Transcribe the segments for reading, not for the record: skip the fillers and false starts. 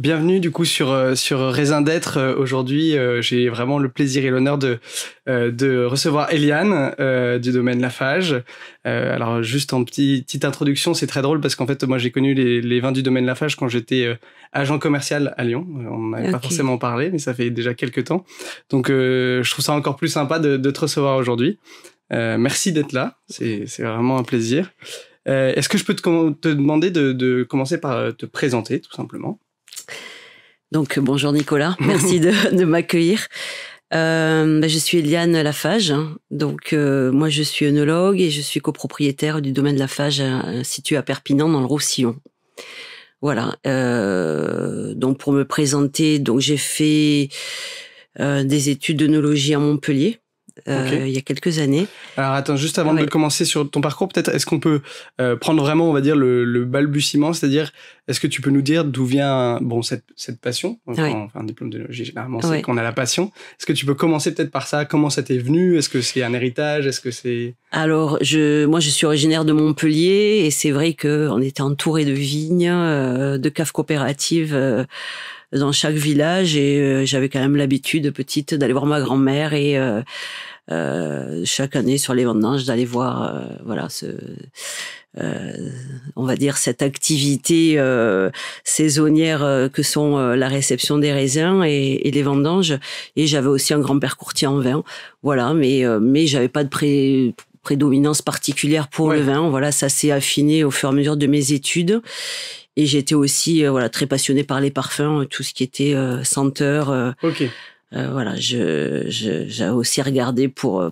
bienvenue du coup sur Raisin d'être. Aujourd'hui, j'ai vraiment le plaisir et l'honneur de recevoir Eliane du domaine Laffage. Alors juste en petite introduction, c'est très drôle parce qu'en fait moi j'ai connu les vins du domaine Laffage quand j'étais agent commercial à Lyon. On n'avait pas forcément parlé, mais ça fait déjà quelques temps. Donc je trouve ça encore plus sympa de te recevoir aujourd'hui. Merci d'être là, c'est vraiment un plaisir. Est-ce que je peux te demander de commencer par te présenter tout simplement? Donc bonjour Nicolas, merci de m'accueillir. Je suis Eliane Laffage, donc moi je suis œnologue et je suis copropriétaire du domaine Laffage situé à Perpignan dans le Roussillon. Voilà. Donc pour me présenter, donc j'ai fait des études d'œnologie à Montpellier. Il y a quelques années. Alors attends, juste avant de commencer sur ton parcours, peut-être est-ce qu'on peut prendre vraiment, on va dire, le balbutiement, c'est-à-dire, est-ce que tu peux nous dire d'où vient cette passion? Enfin, un diplôme d'œnologie, généralement, c'est qu'on a la passion. Est-ce que tu peux commencer peut-être par ça? Comment ça t'est venu? Est-ce que c'est un héritage? Est-ce que c'est... Alors, moi, je suis originaire de Montpellier et c'est vrai qu'on était entouré de vignes, de caves coopératives dans chaque village et j'avais quand même l'habitude petite d'aller voir ma grand-mère et chaque année sur les vendanges d'aller voir on va dire cette activité saisonnière que sont la réception des raisins et les vendanges, et j'avais aussi un grand-père courtier en vin, voilà, mais j'avais pas de prédominance particulière pour le vin, voilà, ça s'est affiné au fur et à mesure de mes études. Et j'étais aussi très passionnée par les parfums, tout ce qui était senteur. Voilà, j'ai aussi regardé pour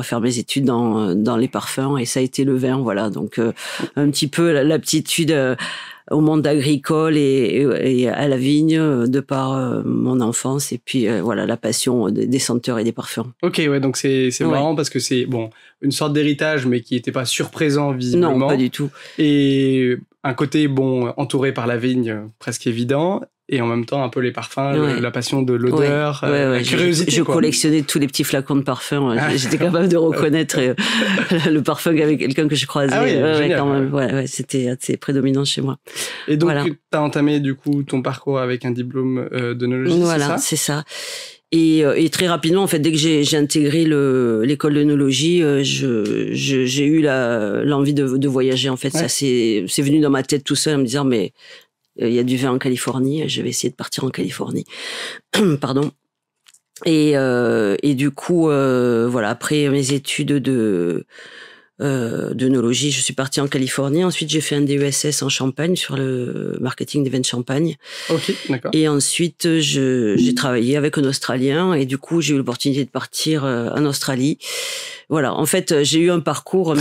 faire mes études dans les parfums, et ça a été le vin, voilà. Donc un petit peu l'aptitude au monde agricole et à la vigne de par mon enfance, et puis voilà, la passion des senteurs et des parfums. Ok, ouais, donc c'est marrant parce que c'est une sorte d'héritage, mais qui n'était pas surprésent visiblement. Non, pas du tout. Et un côté entouré par la vigne, presque évident. Et en même temps, un peu les parfums, la passion de l'odeur, la curiosité. Je collectionnais tous les petits flacons de parfums. J'étais capable de reconnaître le parfum qu'avait quelqu'un que je croisais. Ah oui, génial, quand même. C'était assez prédominant chez moi. Et donc, tu as entamé du coup ton parcours avec un diplôme d'œnologie, voilà, c'est ça. Et très rapidement, en fait, dès que j'ai intégré l'école d'œnologie, j'ai eu l'envie de voyager. En fait, ça c'est venu dans ma tête tout seul en me disant, mais il y a du vin en Californie, je vais essayer de partir en Californie. Pardon. Et du coup, voilà, après mes études d'œnologie, je suis partie en Californie. Ensuite, j'ai fait un DESS en Champagne sur le marketing des vins de Champagne. Ok, d'accord. Et ensuite, j'ai travaillé avec un Australien et du coup, j'ai eu l'opportunité de partir en Australie. Voilà, en fait, j'ai eu un parcours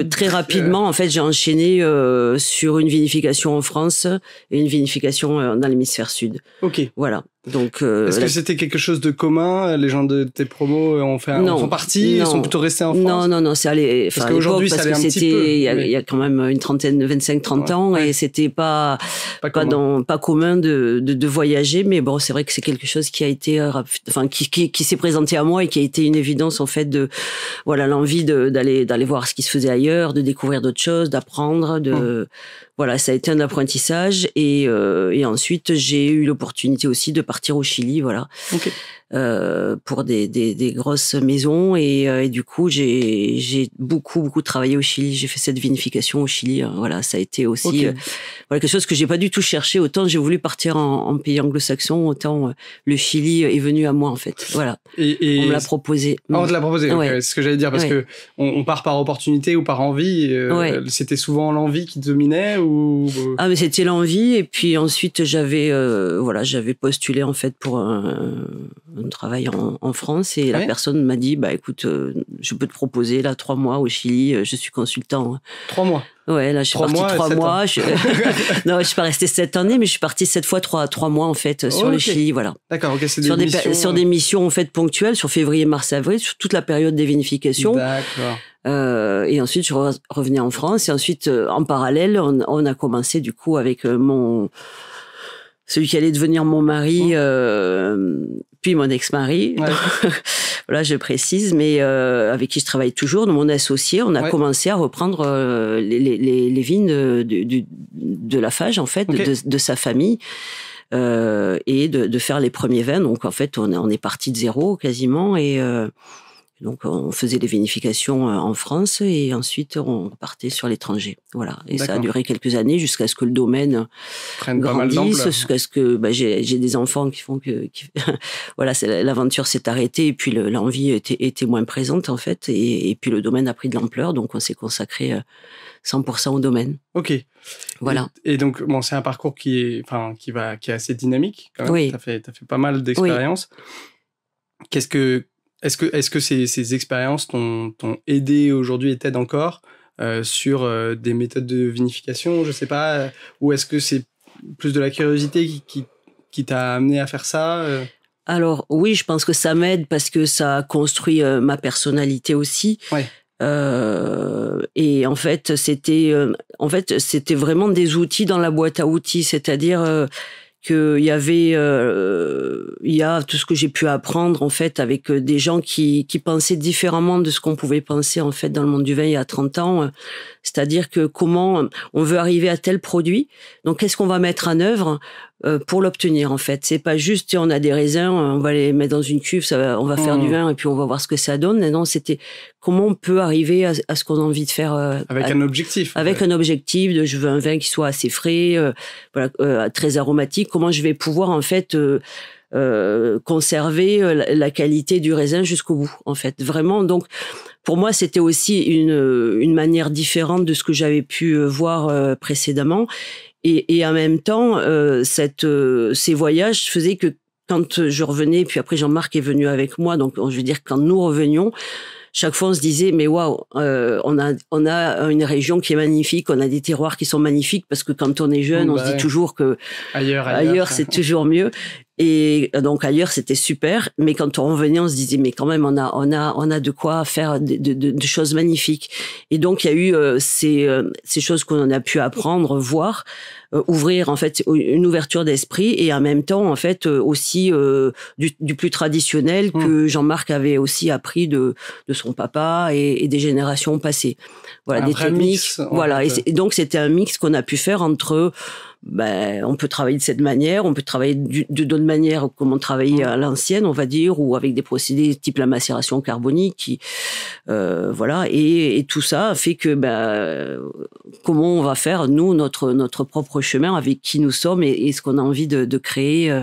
très rapidement. En fait, j'ai enchaîné sur une vinification en France et une vinification dans l'hémisphère sud. Ok. Voilà. Donc, est-ce que c'était quelque chose de commun? Les gens de tes promos en font partie? Ils sont plutôt restés en France? Non, c'est allé. Parce qu'aujourd'hui, ça allait un petit peu. Il y a quand même une trentaine, 25-30 ans, et c'était pas commun de voyager. Mais bon, c'est vrai que c'est quelque chose qui a été, qui s'est présenté à moi et qui a été une évidence, en fait, voilà, l'envie d'aller voir ce qui se faisait ailleurs, de découvrir d'autres choses, d'apprendre, voilà, ça a été un apprentissage, et ensuite j'ai eu l'opportunité aussi de partir au Chili, voilà, pour des grosses maisons, et du coup j'ai beaucoup travaillé au Chili. J'ai fait cette vinification au Chili, voilà, ça a été aussi voilà, quelque chose que j'ai pas du tout cherché. Autant j'ai voulu partir en pays anglo-saxon, autant le Chili est venu à moi, en fait. Voilà, et on me l'a proposé. On te l'a proposé, c'est ce que j'allais dire, parce que on part par opportunité ou par envie. C'était souvent l'envie qui dominait ou... Ah, mais c'était l'envie, et puis ensuite j'avais postulé, en fait, pour un travail en France, et la personne m'a dit, écoute, je peux te proposer là 3 mois au Chili, je suis consultant. 3 mois? Ouais, là je suis partie 3 mois. Non, je suis pas restée 7 années, mais je suis partie 7 fois 3 mois, en fait, sur le Chili, voilà. D'accord, ok, c'est sur des missions, en fait, ponctuelles, sur février, mars, avril, sur toute la période des vinifications. D'accord. Et ensuite je revenais en France, et ensuite en parallèle on a commencé du coup avec celui qui allait devenir mon mari, puis mon ex-mari. Voilà, je précise, mais avec qui je travaille toujours, mon associé, on a commencé à reprendre les vignes de Laffage, en fait, de sa famille. et de faire les premiers vins. Donc en fait, on est parti de zéro quasiment et donc on faisait les vinifications en France et ensuite on partait sur l'étranger. Voilà. Et ça a duré quelques années jusqu'à ce que le domaine grandisse, jusqu'à ce que j'ai des enfants qui font que voilà, l'aventure s'est arrêtée et puis l'envie était moins présente en fait et puis le domaine a pris de l'ampleur, donc on s'est consacré 100% au domaine. Ok. Voilà. Et donc bon, c'est un parcours qui est assez dynamique quand même. Oui. T'as fait pas mal d'expériences. Oui. Est-ce que ces expériences t'ont aidé aujourd'hui et t'aident encore sur des méthodes de vinification, je sais pas, ou est-ce que c'est plus de la curiosité qui t'a amené à faire ça Alors oui, je pense que ça m'aide parce que ça a construit ma personnalité aussi. Ouais. Et en fait, c'était vraiment des outils dans la boîte à outils, c'est-à-dire qu'il y avait, il y a tout ce que j'ai pu apprendre en fait avec des gens qui pensaient différemment de ce qu'on pouvait penser en fait dans le monde du vin il y a 30 ans. C'est-à-dire que comment on veut arriver à tel produit, donc qu'est-ce qu'on va mettre en œuvre pour l'obtenir en fait. C'est pas juste tiens, on a des raisins, on va les mettre dans une cuve, on va faire du vin et puis on va voir ce que ça donne. Non, c'était comment on peut arriver à ce qu'on a envie de faire avec un objectif. Avec un objectif de je veux un vin qui soit assez frais, très aromatique. Comment je vais pouvoir en fait conserver la qualité du raisin jusqu'au bout en fait. Vraiment donc. Pour moi, c'était aussi une manière différente de ce que j'avais pu voir précédemment. Et en même temps, ces voyages faisaient que quand je revenais, puis après Jean-Marc est venu avec moi, donc je veux dire quand nous revenions, chaque fois on se disait mais waouh, on a une région qui est magnifique, on a des terroirs qui sont magnifiques parce que quand on est jeune, on se dit toujours que ailleurs c'est toujours mieux. Et donc ailleurs c'était super, mais quand on revenait on se disait mais quand même on a de quoi faire de choses magnifiques. Et donc il y a eu ces choses qu'on a pu apprendre, voir, ouvrir en fait une ouverture d'esprit et en même temps en fait aussi du plus traditionnel que Jean-Marc avait aussi appris de son papa et des générations passées. Voilà, des techniques. Mix, voilà, et donc c'était un mix qu'on a pu faire entre on peut travailler de cette manière, on peut travailler de d'autres manières comme on travaillait à l'ancienne, on va dire, ou avec des procédés type la macération carbonique, voilà, et tout ça fait que comment on va faire nous notre propre chemin avec qui nous sommes et ce qu'on a envie de créer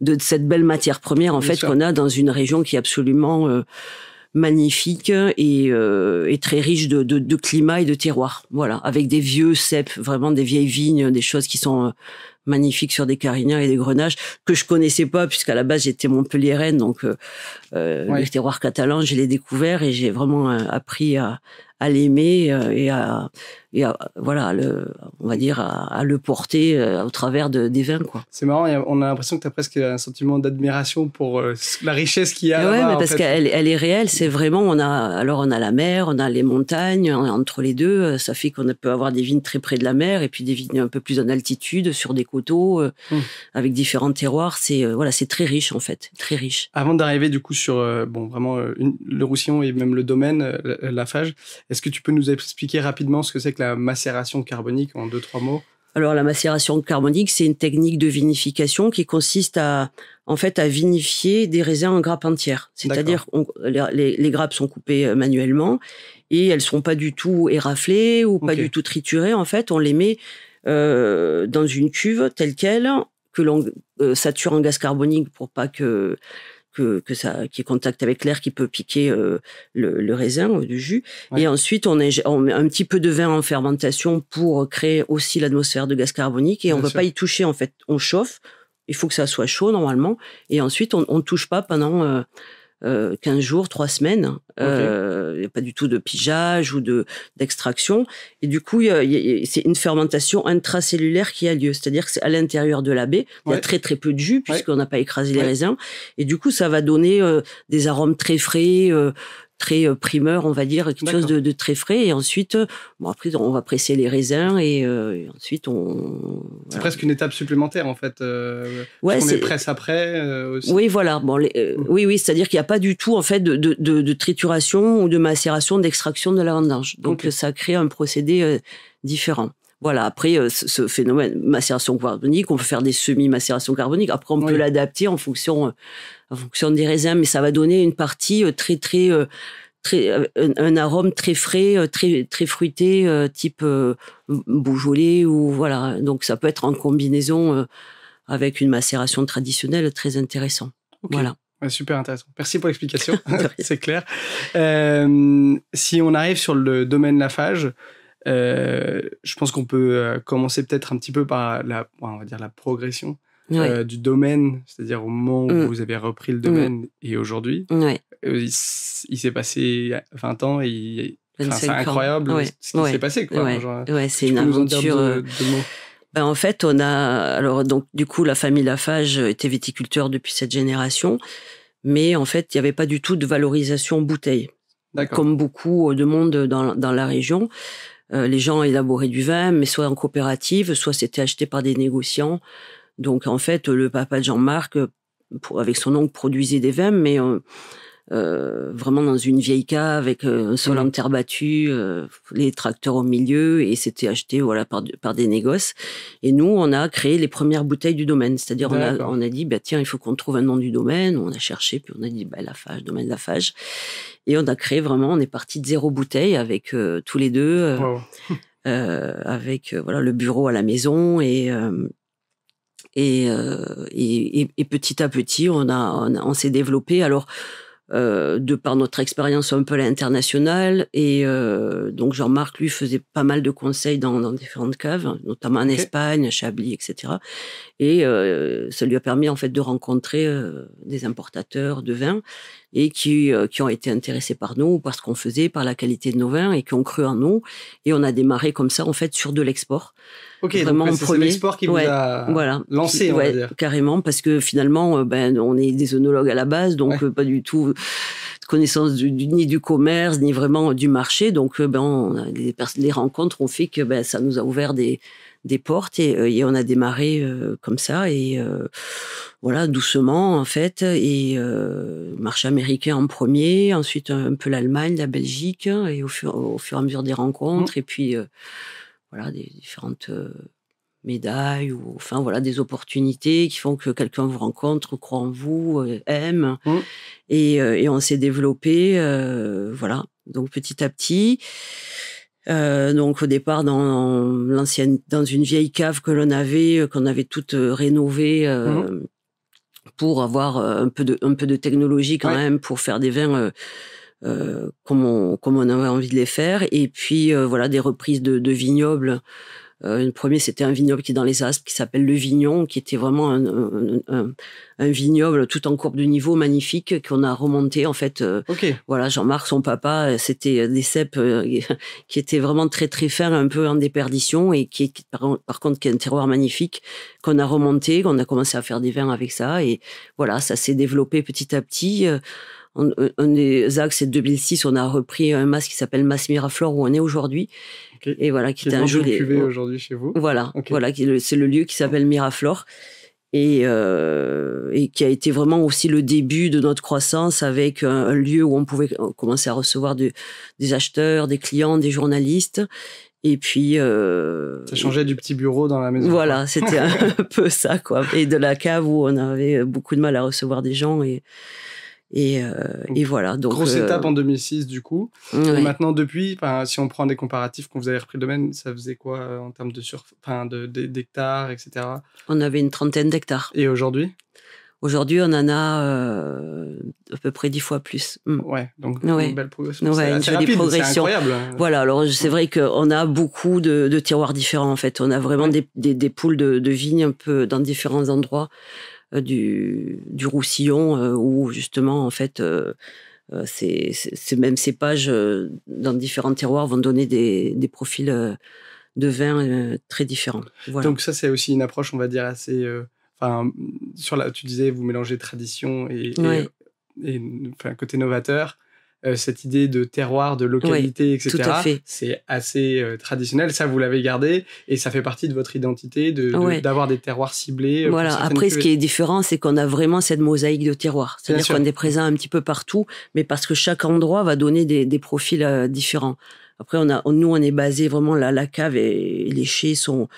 de cette belle matière première en fait qu'on a dans une région qui est absolument magnifique et très riche de climat et de terroir. Voilà, avec des vieux ceps, vraiment des vieilles vignes, des choses qui sont magnifiques sur des Carignans et des Grenaches que je connaissais pas puisqu'à la base j'étais montpelliéraine, donc le terroir catalan, je l'ai découvert et j'ai vraiment appris à l'aimer et à voilà, on va dire à le porter au travers des vins, quoi. C'est marrant, on a l'impression que tu as presque un sentiment d'admiration pour la richesse qu'il y a là-bas. Ouais, mais parce qu'elle est réelle, c'est vraiment on a la mer, on a les montagnes, entre les deux, ça fait qu'on peut avoir des vignes très près de la mer et puis des vignes un peu plus en altitude sur des coteaux avec différents terroirs, c'est très riche en fait, très riche. Avant d'arriver du coup sur vraiment le Roussillon et même le domaine Laffage, est-ce que tu peux nous expliquer rapidement ce que c'est que la macération carbonique en 2-3 mots? Alors la macération carbonique, c'est une technique de vinification qui consiste à vinifier des raisins en grappes entières. C'est-à-dire les grappes sont coupées manuellement et elles sont pas du tout éraflées ou pas du tout triturées. En fait, on les met dans une cuve telle quelle que l'on sature en gaz carbonique pour pas que ça, qui est contact avec l'air qui peut piquer le raisin du jus. Ouais. Et ensuite, on met un petit peu de vin en fermentation pour créer aussi l'atmosphère de gaz carbonique. Et on ne va pas y toucher, en fait. On chauffe. Il faut que ça soit chaud, normalement. Et ensuite, on ne touche pas pendant 15 jours, 3 semaines. Il n'y a pas du tout de pigeage ou d'extraction. Et du coup, c'est une fermentation intracellulaire qui a lieu. C'est-à-dire que c'est à l'intérieur de la baie. Il y a très, très peu de jus puisqu'on n'a pas écrasé les raisins. Et du coup, ça va donner des arômes très frais, très primeur, on va dire, quelque chose de très frais. Et ensuite, après, on va presser les raisins et ensuite, C'est presque une étape supplémentaire, en fait. On les presse après aussi. Oui, voilà. Oui, c'est-à-dire qu'il n'y a pas du tout, en fait, de trituration ou de macération, d'extraction de la vendange. Donc, ça crée un procédé différent. Voilà, après, ce phénomène, macération carbonique, on peut faire des semi-macérations carboniques. Après, on peut l'adapter en fonction des raisins, mais ça va donner une partie un arôme très frais, très fruité, type Beaujolais, ou voilà. Donc, ça peut être en combinaison avec une macération traditionnelle très intéressant. Okay. Voilà. Ouais, super intéressant. Merci pour l'explication. C'est clair. Si on arrive sur le domaine Laffage, je pense qu'on peut commencer peut-être un petit peu par on va dire la progression du domaine, c'est-à-dire au moment où vous avez repris le domaine et aujourd'hui. Il s'est passé 20 ans et c'est incroyable ce qui s'est passé. Quoi. C'est une aventure. Deux mots. Ben, en fait, donc, du coup, la famille Laffage était viticulteur depuis cette génération, mais en fait, il n'y avait pas du tout de valorisation bouteille. Comme beaucoup de monde dans la région. Les gens élaboraient du vin, mais soit en coopérative, soit c'était acheté par des négociants. Donc, en fait, le papa de Jean-Marc, avec son oncle, produisait des vins, mais vraiment dans une vieille cave avec un sol en terre battue, les tracteurs au milieu, et c'était acheté par des négoces. Et nous, on a créé les premières bouteilles du domaine. C'est-à-dire, on a dit, tiens, il faut qu'on trouve un nom du domaine. On a cherché, puis on a dit, Laffage, domaine Laffage. Et on a créé vraiment, on est parti de 0 bouteille avec tous les deux, avec le bureau à la maison, et petit à petit, on s'est développé. Alors, de par notre expérience un peu à l'international, et donc Jean-Marc, lui, faisait pas mal de conseils dans différentes caves, notamment en Espagne, à Chablis, etc. Et ça lui a permis en fait de rencontrer des importateurs de vins, et qui ont été intéressés par nous, par ce qu'on faisait, par la qualité de nos vins, et qui ont cru en nous. Et on a démarré comme ça, en fait, sur de l'export. Ok, vraiment donc c'est l'export qui vous a lancé, on va dire. Carrément, parce que finalement, on est des œnologues à la base, donc pas du tout de connaissance ni du commerce, ni vraiment du marché. Donc, les rencontres ont fait que ça nous a ouvert des portes, et on a démarré comme ça, et doucement en fait, et marché américain en premier, ensuite un peu l'Allemagne, la Belgique, et au fur et à mesure des rencontres, et puis des différentes médailles, ou des opportunités qui font que quelqu'un vous rencontre, croit en vous, aime, et on s'est développé, donc petit à petit. Donc au départ dans une vieille cave qu'on avait toute rénovée, pour avoir un peu de technologie quand même, pour faire des vins comme on avait envie de les faire. Et puis des reprises de vignobles. Le premier, c'était un vignoble qui est dans les Aspres, qui s'appelle Le Vignon, qui était vraiment un vignoble tout en courbe de niveau, magnifique, qu'on a remonté en fait. Jean-Marc, son papa, c'était des cèpes qui étaient vraiment très très fins, un peu en déperdition, et par contre qui est un terroir magnifique, qu'on a remonté, qu'on a commencé à faire des vins avec ça, et ça s'est développé petit à petit. Un des axes, c'est 2006, on a repris un mas qui s'appelle Mas Miraflore, où on est aujourd'hui. Et qui est un joli cuvée aujourd'hui chez vous. C'est le lieu qui s'appelle Miraflore, et qui a été vraiment aussi le début de notre croissance, avec un lieu où on pouvait commencer à recevoir des acheteurs, des clients, des journalistes. Et puis ça changeait du petit bureau dans la maison. Voilà, c'était un peu ça, quoi. Et de la cave où on avait beaucoup de mal à recevoir des gens, et voilà. Donc, grosse étape en 2006, du coup. Et maintenant, depuis, si on prend des comparatifs, quand vous avez repris le domaine, ça faisait quoi en termes d'hectares, etc. On avait une 30aine d'hectares. Et aujourd'hui ? Aujourd'hui, on en a à peu près 10 fois plus. Ouais, donc une belle progression. Une jolie progression. C'est incroyable. Voilà, alors c'est vrai qu'on a beaucoup de terroirs différents, en fait. On a vraiment des poules de vignes un peu dans différents endroits du Roussillon, où justement, en fait, ces mêmes cépages dans différents terroirs vont donner des profils de vins très différents. Voilà. Donc ça, c'est aussi une approche, on va dire, assez... tu disais, vous mélangez tradition et côté novateur. cette idée de terroir, de localité, oui, etc. Tout à fait. C'est assez traditionnel. Ça, vous l'avez gardé et ça fait partie de votre identité d'avoir des terroirs ciblés. Voilà. Après, ce qui est différent, c'est qu'on a vraiment cette mosaïque de terroirs. C'est-à-dire qu'on est présent un petit peu partout, mais parce que chaque endroit va donner des profils différents. Après, nous, on est basé vraiment la cave et les chais sont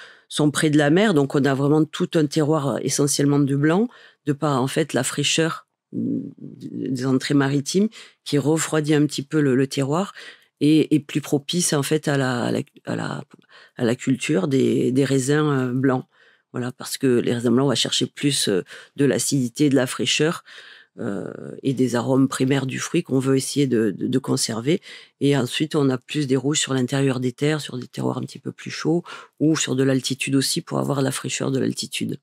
près de la mer, donc on a vraiment tout un terroir essentiellement de blanc, de par en fait la fraîcheur des entrées maritimes qui refroidit un petit peu le terroir et plus propice en fait à la culture des raisins blancs. Voilà, parce que les raisins blancs, on va chercher plus de l'acidité, de la fraîcheur et des arômes primaires du fruit qu'on veut essayer de conserver. Et ensuite, on a plus des rouges sur l'intérieur des terres, sur des terroirs un petit peu plus chauds ou sur de l'altitude aussi pour avoir la fraîcheur de l'altitude.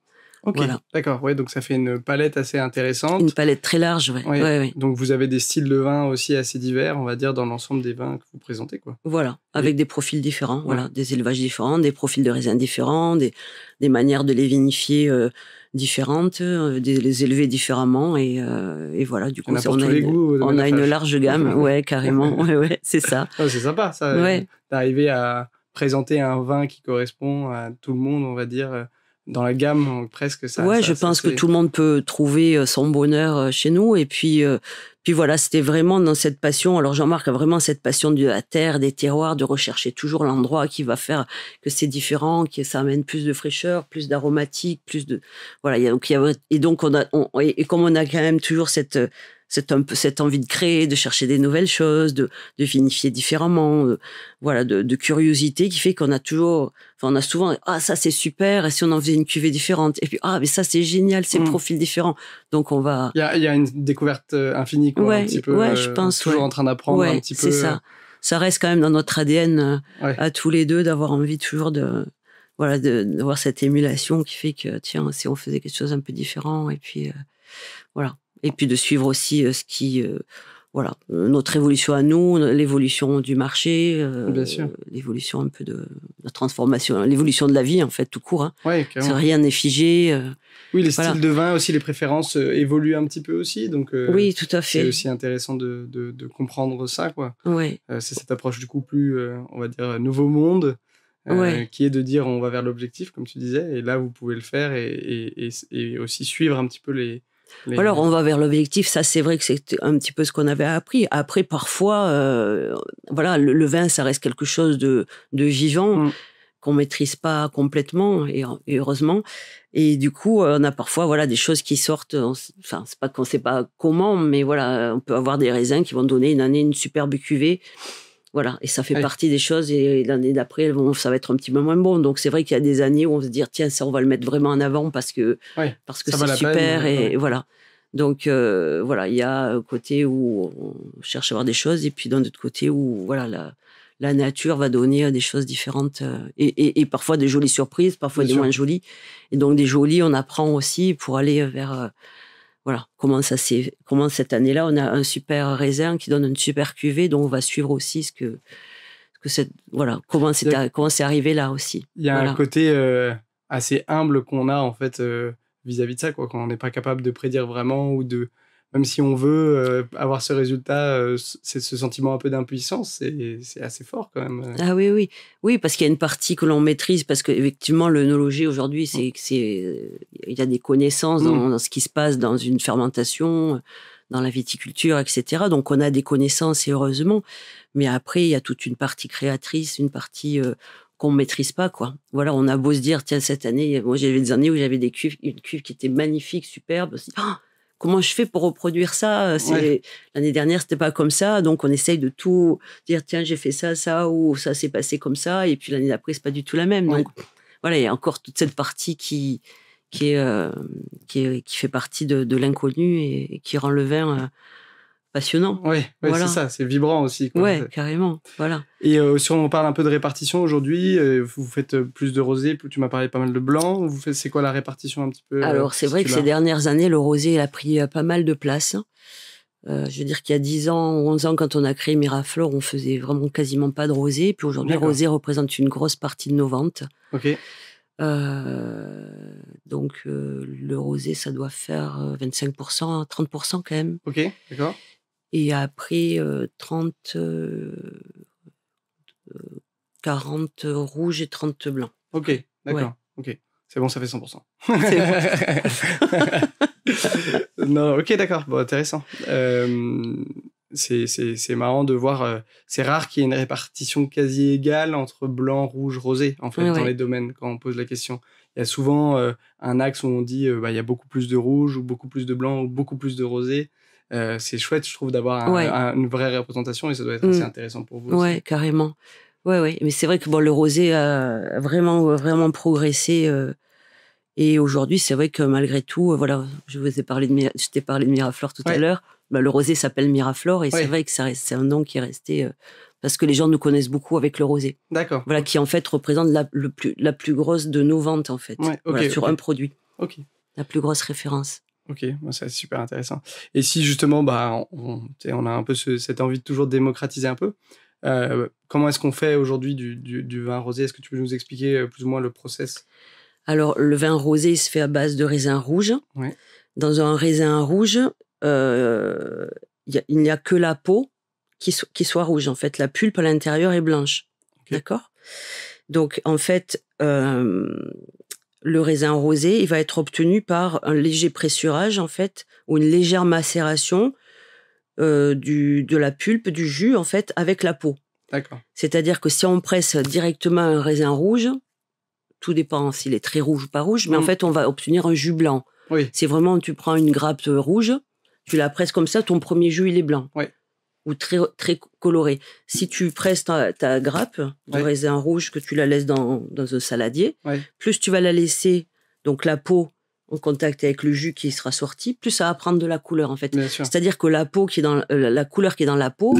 Ok, voilà. D'accord. Ouais, donc ça fait une palette assez intéressante. Une palette très large, ouais. Ouais. Donc vous avez des styles de vin aussi assez divers, on va dire, dans l'ensemble des vins que vous présentez, quoi. Voilà, avec des profils différents, voilà, des élevages différents, des profils de raisins différents, des manières de les vinifier différentes, de les élever différemment et voilà. Du coup, on a une large gamme, ouais, carrément, ouais, c'est ça. Oh, c'est sympa, ça, d'arriver à présenter un vin qui correspond à tout le monde, on va dire. Dans la gamme, presque ça. Ouais, je pense que tout le monde peut trouver son bonheur chez nous. Et puis voilà, c'était vraiment dans cette passion. Alors Jean-Marc a vraiment cette passion de la terre, des terroirs, de rechercher toujours l'endroit qui va faire que c'est différent, que ça amène plus de fraîcheur, plus d'aromatique, plus de voilà. Et donc comme on a quand même toujours cette envie de créer, de chercher des nouvelles choses, de vinifier différemment, voilà, de curiosité qui fait qu'on a toujours, on a souvent, ça c'est super, et si on en faisait une cuvée différente, et puis mais ça c'est génial, c'est profils différents, donc on va. Il y a une découverte infinie, quoi, un petit peu. Je pense. Toujours en train d'apprendre un petit peu. C'est ça. Ça reste quand même dans notre ADN à tous les deux d'avoir envie toujours d'avoir cette émulation qui fait que tiens, si on faisait quelque chose un peu différent, et puis voilà. Et puis de suivre aussi voilà, notre évolution à nous, l'évolution du marché, l'évolution un peu de la transformation, l'évolution de la vie en fait tout court. Hein. Ouais, rien n'est figé. Oui, les styles de vin aussi, les préférences évoluent un petit peu aussi, donc oui, tout à fait. C'est aussi intéressant de comprendre ça, quoi. Ouais. C'est cette approche du coup plus, on va dire, nouveau monde. Qui est de dire on va vers l'objectif, comme tu disais, et là vous pouvez le faire et aussi suivre un petit peu les... Alors, on va vers l'objectif. Ça, c'est vrai que c'est un petit peu ce qu'on avait appris. Après, parfois, voilà, le vin, ça reste quelque chose de vivant qu'on maîtrise pas complètement, et heureusement. Et du coup, on a parfois, voilà, des choses qui sortent. Enfin, c'est pas qu'on sait pas comment, mais voilà, on peut avoir des raisins qui vont donner une année une superbe cuvée. Voilà, et ça fait partie des choses, et l'année d'après, ça va être un petit peu moins bon. Donc c'est vrai qu'il y a des années où on va se dire, tiens, ça, on va le mettre vraiment en avant parce que c'est super, et voilà. Donc voilà, il y a un côté où on cherche à voir des choses, et puis d'un autre côté où voilà, la nature va donner des choses différentes, et parfois des jolies surprises, parfois des moins jolies. Et donc des jolies, on apprend aussi pour aller vers... voilà, comment cette année-là, on a un super raisin qui donne une super cuvée, donc on va suivre aussi comment c'est arrivé là aussi. Il y a un côté assez humble qu'on a en fait vis-à-vis de ça, quoi, quand on n'est pas capable de prédire vraiment, ou même si on veut avoir ce résultat, c'est ce sentiment un peu d'impuissance, c'est assez fort quand même. Ah oui, parce qu'il y a une partie que l'on maîtrise, parce qu'effectivement l'œnologie aujourd'hui, il y a des connaissances dans ce qui se passe dans une fermentation, dans la viticulture, etc. Donc on a des connaissances, et heureusement. Mais après, il y a toute une partie créatrice, une partie qu'on ne maîtrise pas, quoi. Voilà, on a beau se dire, tiens, cette année, moi j'avais des années où j'avais une cuve qui était magnifique, superbe. Comment je fais pour reproduire ça? L'année dernière, c'était pas comme ça, donc on essaye de tout dire, tiens, j'ai fait ça, ou ça s'est passé comme ça, et puis l'année d'après, c'est pas du tout la même. Donc voilà, il y a encore toute cette partie qui fait partie de l'inconnu, et qui rend le vin passionnant. Voilà. C'est ça, c'est vibrant aussi, quoi. Ouais, carrément, voilà. Et si on parle un peu de répartition aujourd'hui, vous faites plus de rosé, tu m'as parlé pas mal de blanc, c'est quoi la répartition un petit peu? Alors c'est vrai que ces dernières années, le rosé a pris pas mal de place. Je veux dire qu'il y a 10 ans ou 11 ans, quand on a créé Miraflore, on faisait vraiment quasiment pas de rosé. Puis aujourd'hui, le rosé représente une grosse partie de nos ventes. Ok. Donc le rosé, ça doit faire 25%, 30% quand même. Ok, d'accord. Et après, 40 rouges et 30 blancs. Ok, d'accord. Ok. C'est bon, ça fait 100%. Non, ok, d'accord. Bon, intéressant. C'est marrant de voir. C'est rare qu'il y ait une répartition quasi égale entre blanc, rouge, rosé, en fait, dans les domaines, quand on pose la question. Il y a souvent un axe où on dit il y a beaucoup plus de rouge, ou beaucoup plus de blanc, ou beaucoup plus de rosé. C'est chouette, je trouve, d'avoir une vraie représentation, et ça doit être assez intéressant pour vous aussi. Ouais, carrément. Ouais. Mais c'est vrai que le rosé a vraiment progressé. Et aujourd'hui, c'est vrai que malgré tout, voilà, je t'ai parlé de Miraflore tout à l'heure. Le rosé s'appelle Miraflore, et c'est vrai que c'est un nom qui est resté parce que les gens nous connaissent beaucoup avec le rosé. D'accord. Voilà, qui en fait représente la plus grosse de nos ventes en fait, sur un produit. Ok. La plus grosse référence. Ok, c'est super intéressant. Et si justement, on a un peu cette envie de toujours démocratiser un peu, comment est-ce qu'on fait aujourd'hui du vin rosé? Est-ce que tu peux nous expliquer plus ou moins le process? Alors, le vin rosé, il se fait à base de raisin rouge. Ouais. Dans un raisin rouge, il n'y a que la peau qui soit rouge. En fait, la pulpe à l'intérieur est blanche. Okay. D'accord? Donc, en fait, le raisin rosé, il va être obtenu par un léger pressurage, en fait, ou une légère macération de la pulpe, du jus, en fait, avec la peau. D'accord. C'est-à-dire que si on presse directement un raisin rouge, tout dépend s'il est très rouge ou pas rouge, mais en fait, on va obtenir un jus blanc. Oui. C'est vraiment, tu prends une grappe rouge, tu la presses comme ça, ton premier jus, il est blanc. Oui. Ou très, très coloré. Si tu presses ta grappe de raisin rouge, que tu la laisses dans un saladier, plus tu vas la laisser, donc la peau, en contact avec le jus qui sera sorti, plus ça va prendre de la couleur, en fait. C'est-à-dire que la peau qui est dans la couleur qui est dans la peau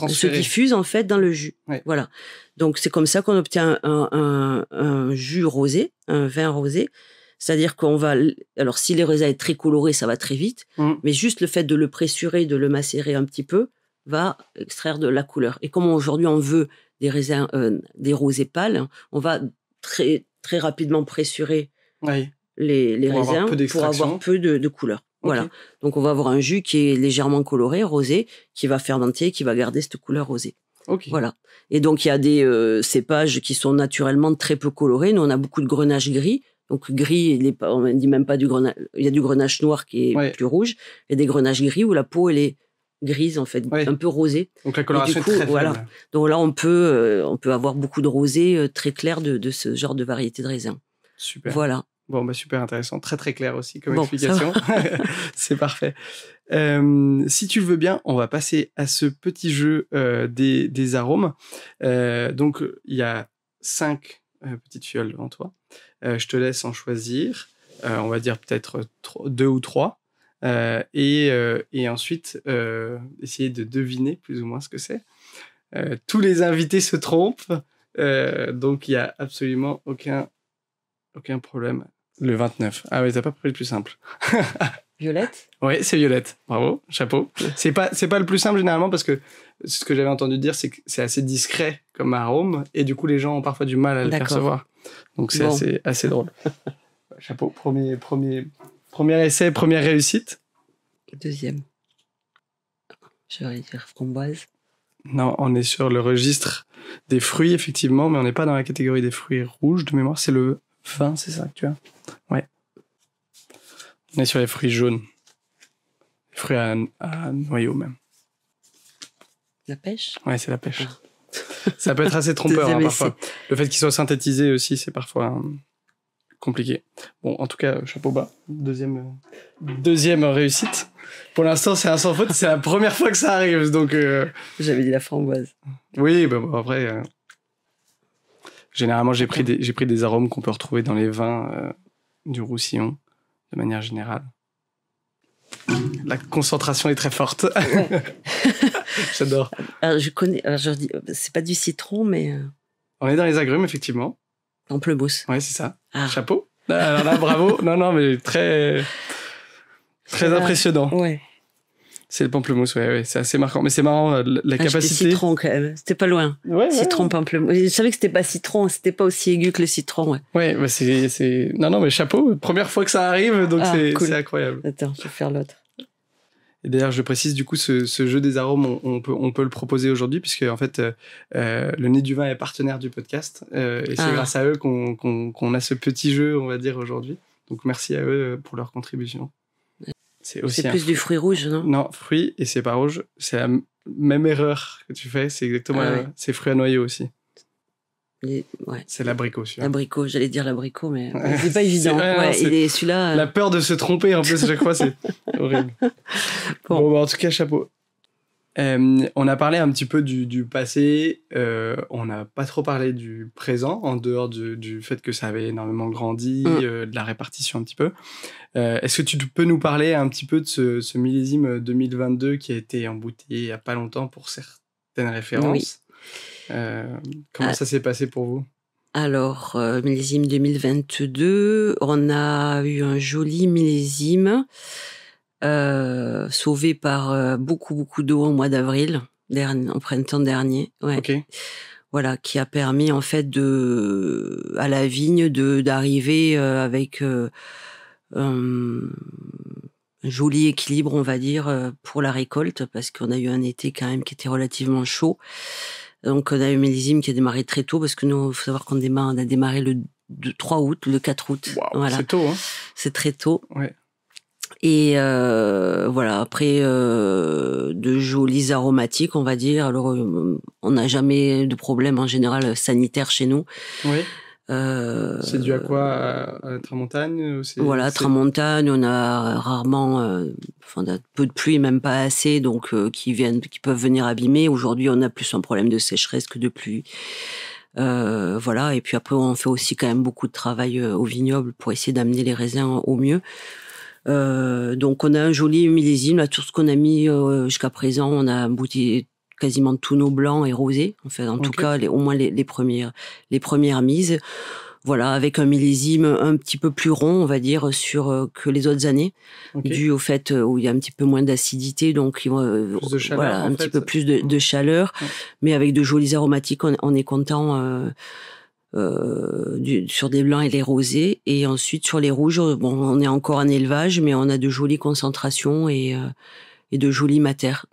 se diffuse, en fait, dans le jus. Ouais. Voilà. Donc, c'est comme ça qu'on obtient un jus rosé, un vin rosé. C'est-à-dire qu'on va... Alors, si les raisins est très coloré, ça va très vite. Mais juste le fait de le pressurer, de le macérer un petit peu, va extraire de la couleur. Et comme aujourd'hui, on veut des raisins, des rosés pâles, on va très, très rapidement pressurer les raisins pour avoir peu de couleur. Okay. Voilà. Donc, on va avoir un jus qui est légèrement coloré, rosé, qui va fermenter, qui va garder cette couleur rosée. Okay. Voilà. Et donc, il y a des cépages qui sont naturellement très peu colorés. Nous, on a beaucoup de grenache gris. Donc, gris, on ne dit même pas du grenache. Il y a du grenache noir qui est plus rouge. Il y a des grenaches gris où la peau, elle est grise, en fait, un peu rosée. Donc, la coloration est très faible. Voilà. Donc là, on peut avoir beaucoup de rosé très clair de ce genre de variété de raisin. Super. Voilà. Bon, super intéressant. Très, très clair aussi comme explication. C'est parfait. Si tu le veux bien, on va passer à ce petit jeu des arômes. Donc, il y a 5 petites fioles devant toi. Je te laisse en choisir. On va dire peut-être 2 ou 3. Et ensuite, essayer de deviner plus ou moins ce que c'est. Tous les invités se trompent. Donc, il n'y a absolument aucun problème. Le 29. Ah oui, t'as pas pris le plus simple. Violette? Oui, c'est Violette. Bravo, chapeau. C'est pas le plus simple généralement parce que ce que j'avais entendu dire, c'est que c'est assez discret comme arôme et du coup, les gens ont parfois du mal à le percevoir. Donc, c'est assez drôle. Chapeau. Premier essai, première réussite. Deuxième. Je vais dire framboise. Non, on est sur le registre des fruits, effectivement, mais on n'est pas dans la catégorie des fruits rouges de mémoire. C'est le vin, c'est ça que tu as? Ouais. On est sur les fruits jaunes. Les fruits à noyau même. La pêche? Ouais, c'est la pêche. Ça peut être assez trompeur parfois. Le fait qu'il soit synthétisé aussi, c'est parfois compliqué. Bon, en tout cas, chapeau bas. Deuxième réussite. Pour l'instant, c'est un sans faute. C'est la première fois que ça arrive, donc... J'avais dit la framboise. Oui, bon, après... Généralement, j'ai pris des arômes qu'on peut retrouver dans les vins du Roussillon, de manière générale. La concentration est très forte. Ouais. J'adore. Alors, je dis, c'est pas du citron, mais... On est dans les agrumes, effectivement. Pamplemousse. Ouais, c'est ça. Ah. Chapeau. Alors là, bravo. Non, mais très impressionnant. Ouais. C'est le pamplemousse, ouais, c'est assez marquant. Mais c'est marrant, la capacité... citron, quand même. C'était pas loin. Ouais, citron, pamplemousse. Je savais que c'était pas citron, c'était pas aussi aigu que le citron, ouais. Ouais, bah Non, mais chapeau. Première fois que ça arrive, donc cool. C'est incroyable. Attends, je vais faire l'autre. Et d'ailleurs, je précise du coup, ce jeu des arômes, on peut le proposer aujourd'hui, puisque en fait, le Nez du Vin est partenaire du podcast, et c'est grâce à eux qu'on a ce petit jeu, on va dire, aujourd'hui. Donc merci à eux pour leur contribution. C'est plus du fruit rouge, non? Non, fruit, et c'est pas rouge. C'est la même erreur que tu fais, c'est exactement c'est fruit à noyer aussi. C'est l'abricot, celui-là. L'abricot, j'allais dire l'abricot, mais c'est pas évident. Celui-là. La peur de se tromper, en plus, à chaque fois, c'est horrible. Bon, bah, en tout cas, chapeau. On a parlé un petit peu du passé, on n'a pas trop parlé du présent, en dehors du fait que ça avait énormément grandi, de la répartition un petit peu. Est-ce que tu peux nous parler un petit peu de ce millésime 2022 qui a été embouteillé il n'y a pas longtemps pour certaines références? Comment ça s'est passé pour vous? Alors, millésime 2022, on a eu un joli millésime sauvé par beaucoup d'eau au mois d'avril, au printemps dernier. Ouais. Ok. Voilà, qui a permis en fait à la vigne d'arriver avec un joli équilibre, on va dire, pour la récolte, parce qu'on a eu un été quand même qui était relativement chaud. Donc, on a eu un millésime qui a démarré très tôt, parce que nous, il faut savoir qu'on a démarré le 3 août, le 4 août. Wow, voilà. C'est tôt, hein? C'est très tôt. Ouais. Et voilà, après de jolis aromatiques, on va dire. Alors, on n'a jamais de problème en général sanitaire chez nous. Oui. C'est dû à quoi? À Tramontagne? Voilà, Tramontagne, on a rarement, on a peu de pluie, même pas assez, donc qui peuvent venir abîmer. Aujourd'hui, on a plus un problème de sécheresse que de pluie. Voilà, et puis après, on fait aussi quand même beaucoup de travail au vignoble pour essayer d'amener les raisins au mieux. Donc, on a un joli millésime. Là, tout ce qu'on a mis jusqu'à présent, on a embouteillé quasiment tous nos blancs et rosés. Enfin, en tout cas, au moins les premières mises. Voilà, avec un millésime un petit peu plus rond, on va dire, que les autres années, dû au fait où il y a un petit peu moins d'acidité, donc plus de chaleur, petit peu plus de chaleur, mais avec de jolis aromatiques. On est content sur des blancs et les rosés, et ensuite sur les rouges, bon, on est encore en élevage, mais on a de jolies concentrations et de jolies matières,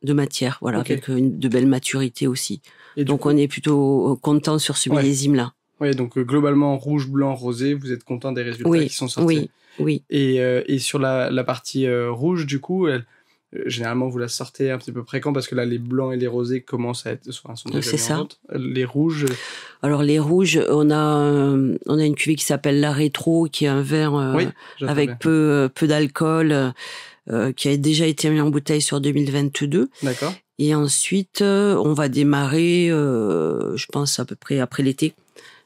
voilà, avec de belles maturités aussi. Et donc on est plutôt content sur ce millésime-là. Oui, donc globalement, rouge, blanc, rosé, vous êtes content des résultats qui sont sortis. Oui. Et sur la partie rouge, du coup, généralement, vous la sortez un petit peu fréquent, parce que là, les blancs et les rosés commencent à être sont déjà c'est ça. Les rouges. Alors les rouges, on a une cuvée qui s'appelle la Rétro, qui est un vin avec peu d'alcool, qui a déjà été mis en bouteille sur 2022. D'accord. Et ensuite, on va démarrer, je pense à peu près après l'été,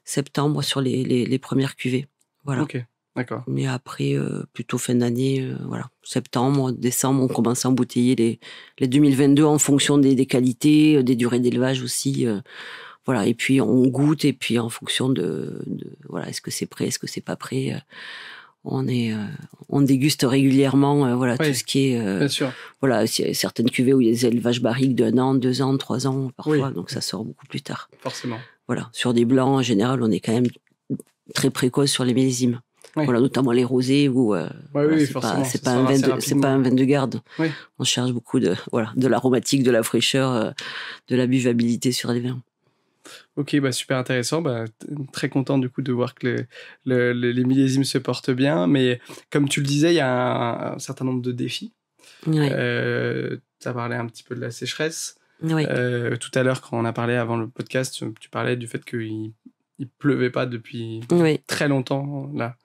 septembre, sur les premières cuvées. Voilà. Ok, d'accord. Mais après, plutôt fin d'année, voilà, septembre, décembre, on commence à embouteiller les 2022 en fonction des qualités, des durées d'élevage aussi. Voilà, et puis on goûte, et puis en fonction de voilà, est-ce que c'est prêt, est-ce que c'est pas prêt. On déguste régulièrement, voilà, tout ce qui est. Bien sûr. Voilà, il y a certaines cuvées où il y a des élevages barriques d'1 an, 2 ans, 3 ans parfois, donc ça sort beaucoup plus tard. Forcément. Voilà, sur des blancs en général, on est quand même très précoce sur les millésimes. Voilà, notamment les rosés où c'est pas un vin de garde. Oui. On cherche beaucoup de l'aromatique, de la fraîcheur, de la buvabilité sur les vins. Ok, super intéressant. Très content du coup de voir que les millésimes se portent bien. Mais comme tu le disais, il y a un certain nombre de défis. Oui. Tu as parlé un petit peu de la sécheresse. Oui. Tout à l'heure, quand on a parlé avant le podcast, tu parlais du fait qu'il ne pleuvait pas depuis très longtemps là,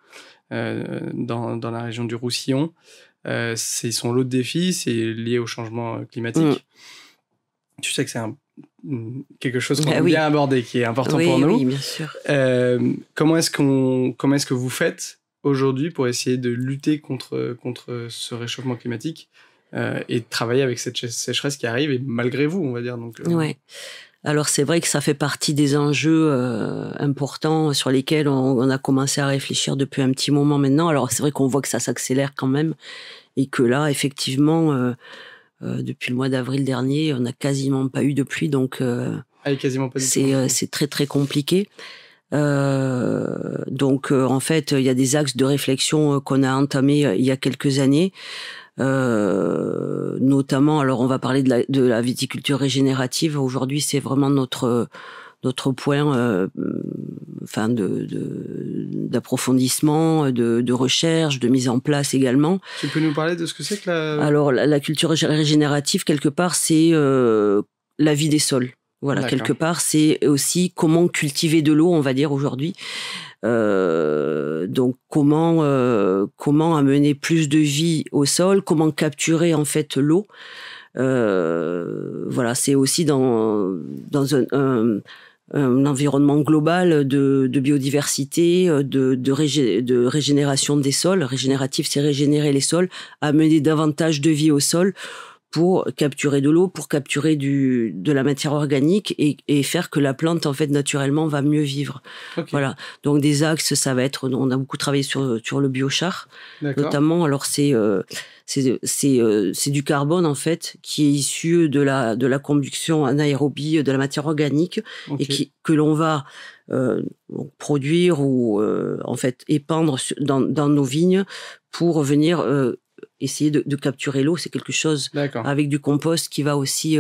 dans la région du Roussillon. C'est son lot de défis, c'est lié au changement climatique. Tu sais que c'est quelque chose qu'on a bien abordé, qui est important pour nous. Oui, bien sûr. Comment est-ce que vous faites aujourd'hui pour essayer de lutter contre ce réchauffement climatique et de travailler avec cette sécheresse qui arrive, et malgré vous, on va dire. Ouais. Alors c'est vrai que ça fait partie des enjeux importants sur lesquels on a commencé à réfléchir depuis un petit moment maintenant. Alors c'est vrai qu'on voit que ça s'accélère quand même, et que là, effectivement, depuis le mois d'avril dernier, on n'a quasiment pas eu de pluie, donc quasiment pas c'est très très compliqué. Donc en fait, il y a des axes de réflexion qu'on a entamés il y a quelques années. Notamment, alors on va parler de la viticulture régénérative. Aujourd'hui, c'est vraiment notre point, enfin d'approfondissement, de recherche, de mise en place également. Tu peux nous parler de ce que c'est que Alors la culture régénérative, quelque part, c'est la vie des sols. Voilà, quelque part, c'est aussi comment cultiver de l'eau, on va dire aujourd'hui. Donc comment amener plus de vie au sol, comment capturer en fait l'eau. Voilà, c'est aussi dans un environnement global de biodiversité, de régénération des sols. Régénératif, c'est régénérer les sols, amener davantage de vie au sol pour capturer de l'eau, pour capturer de la matière organique et faire que la plante, en fait, naturellement, va mieux vivre. Voilà. Donc, des axes, ça va être, on a beaucoup travaillé sur le biochar, notamment. Alors, c'est du carbone, en fait, qui est issu de la combustion anaérobie de la matière organique et que l'on va produire ou, en fait, épandre dans nos vignes pour venir essayer de capturer l'eau. C'est quelque chose avec du compost qui va aussi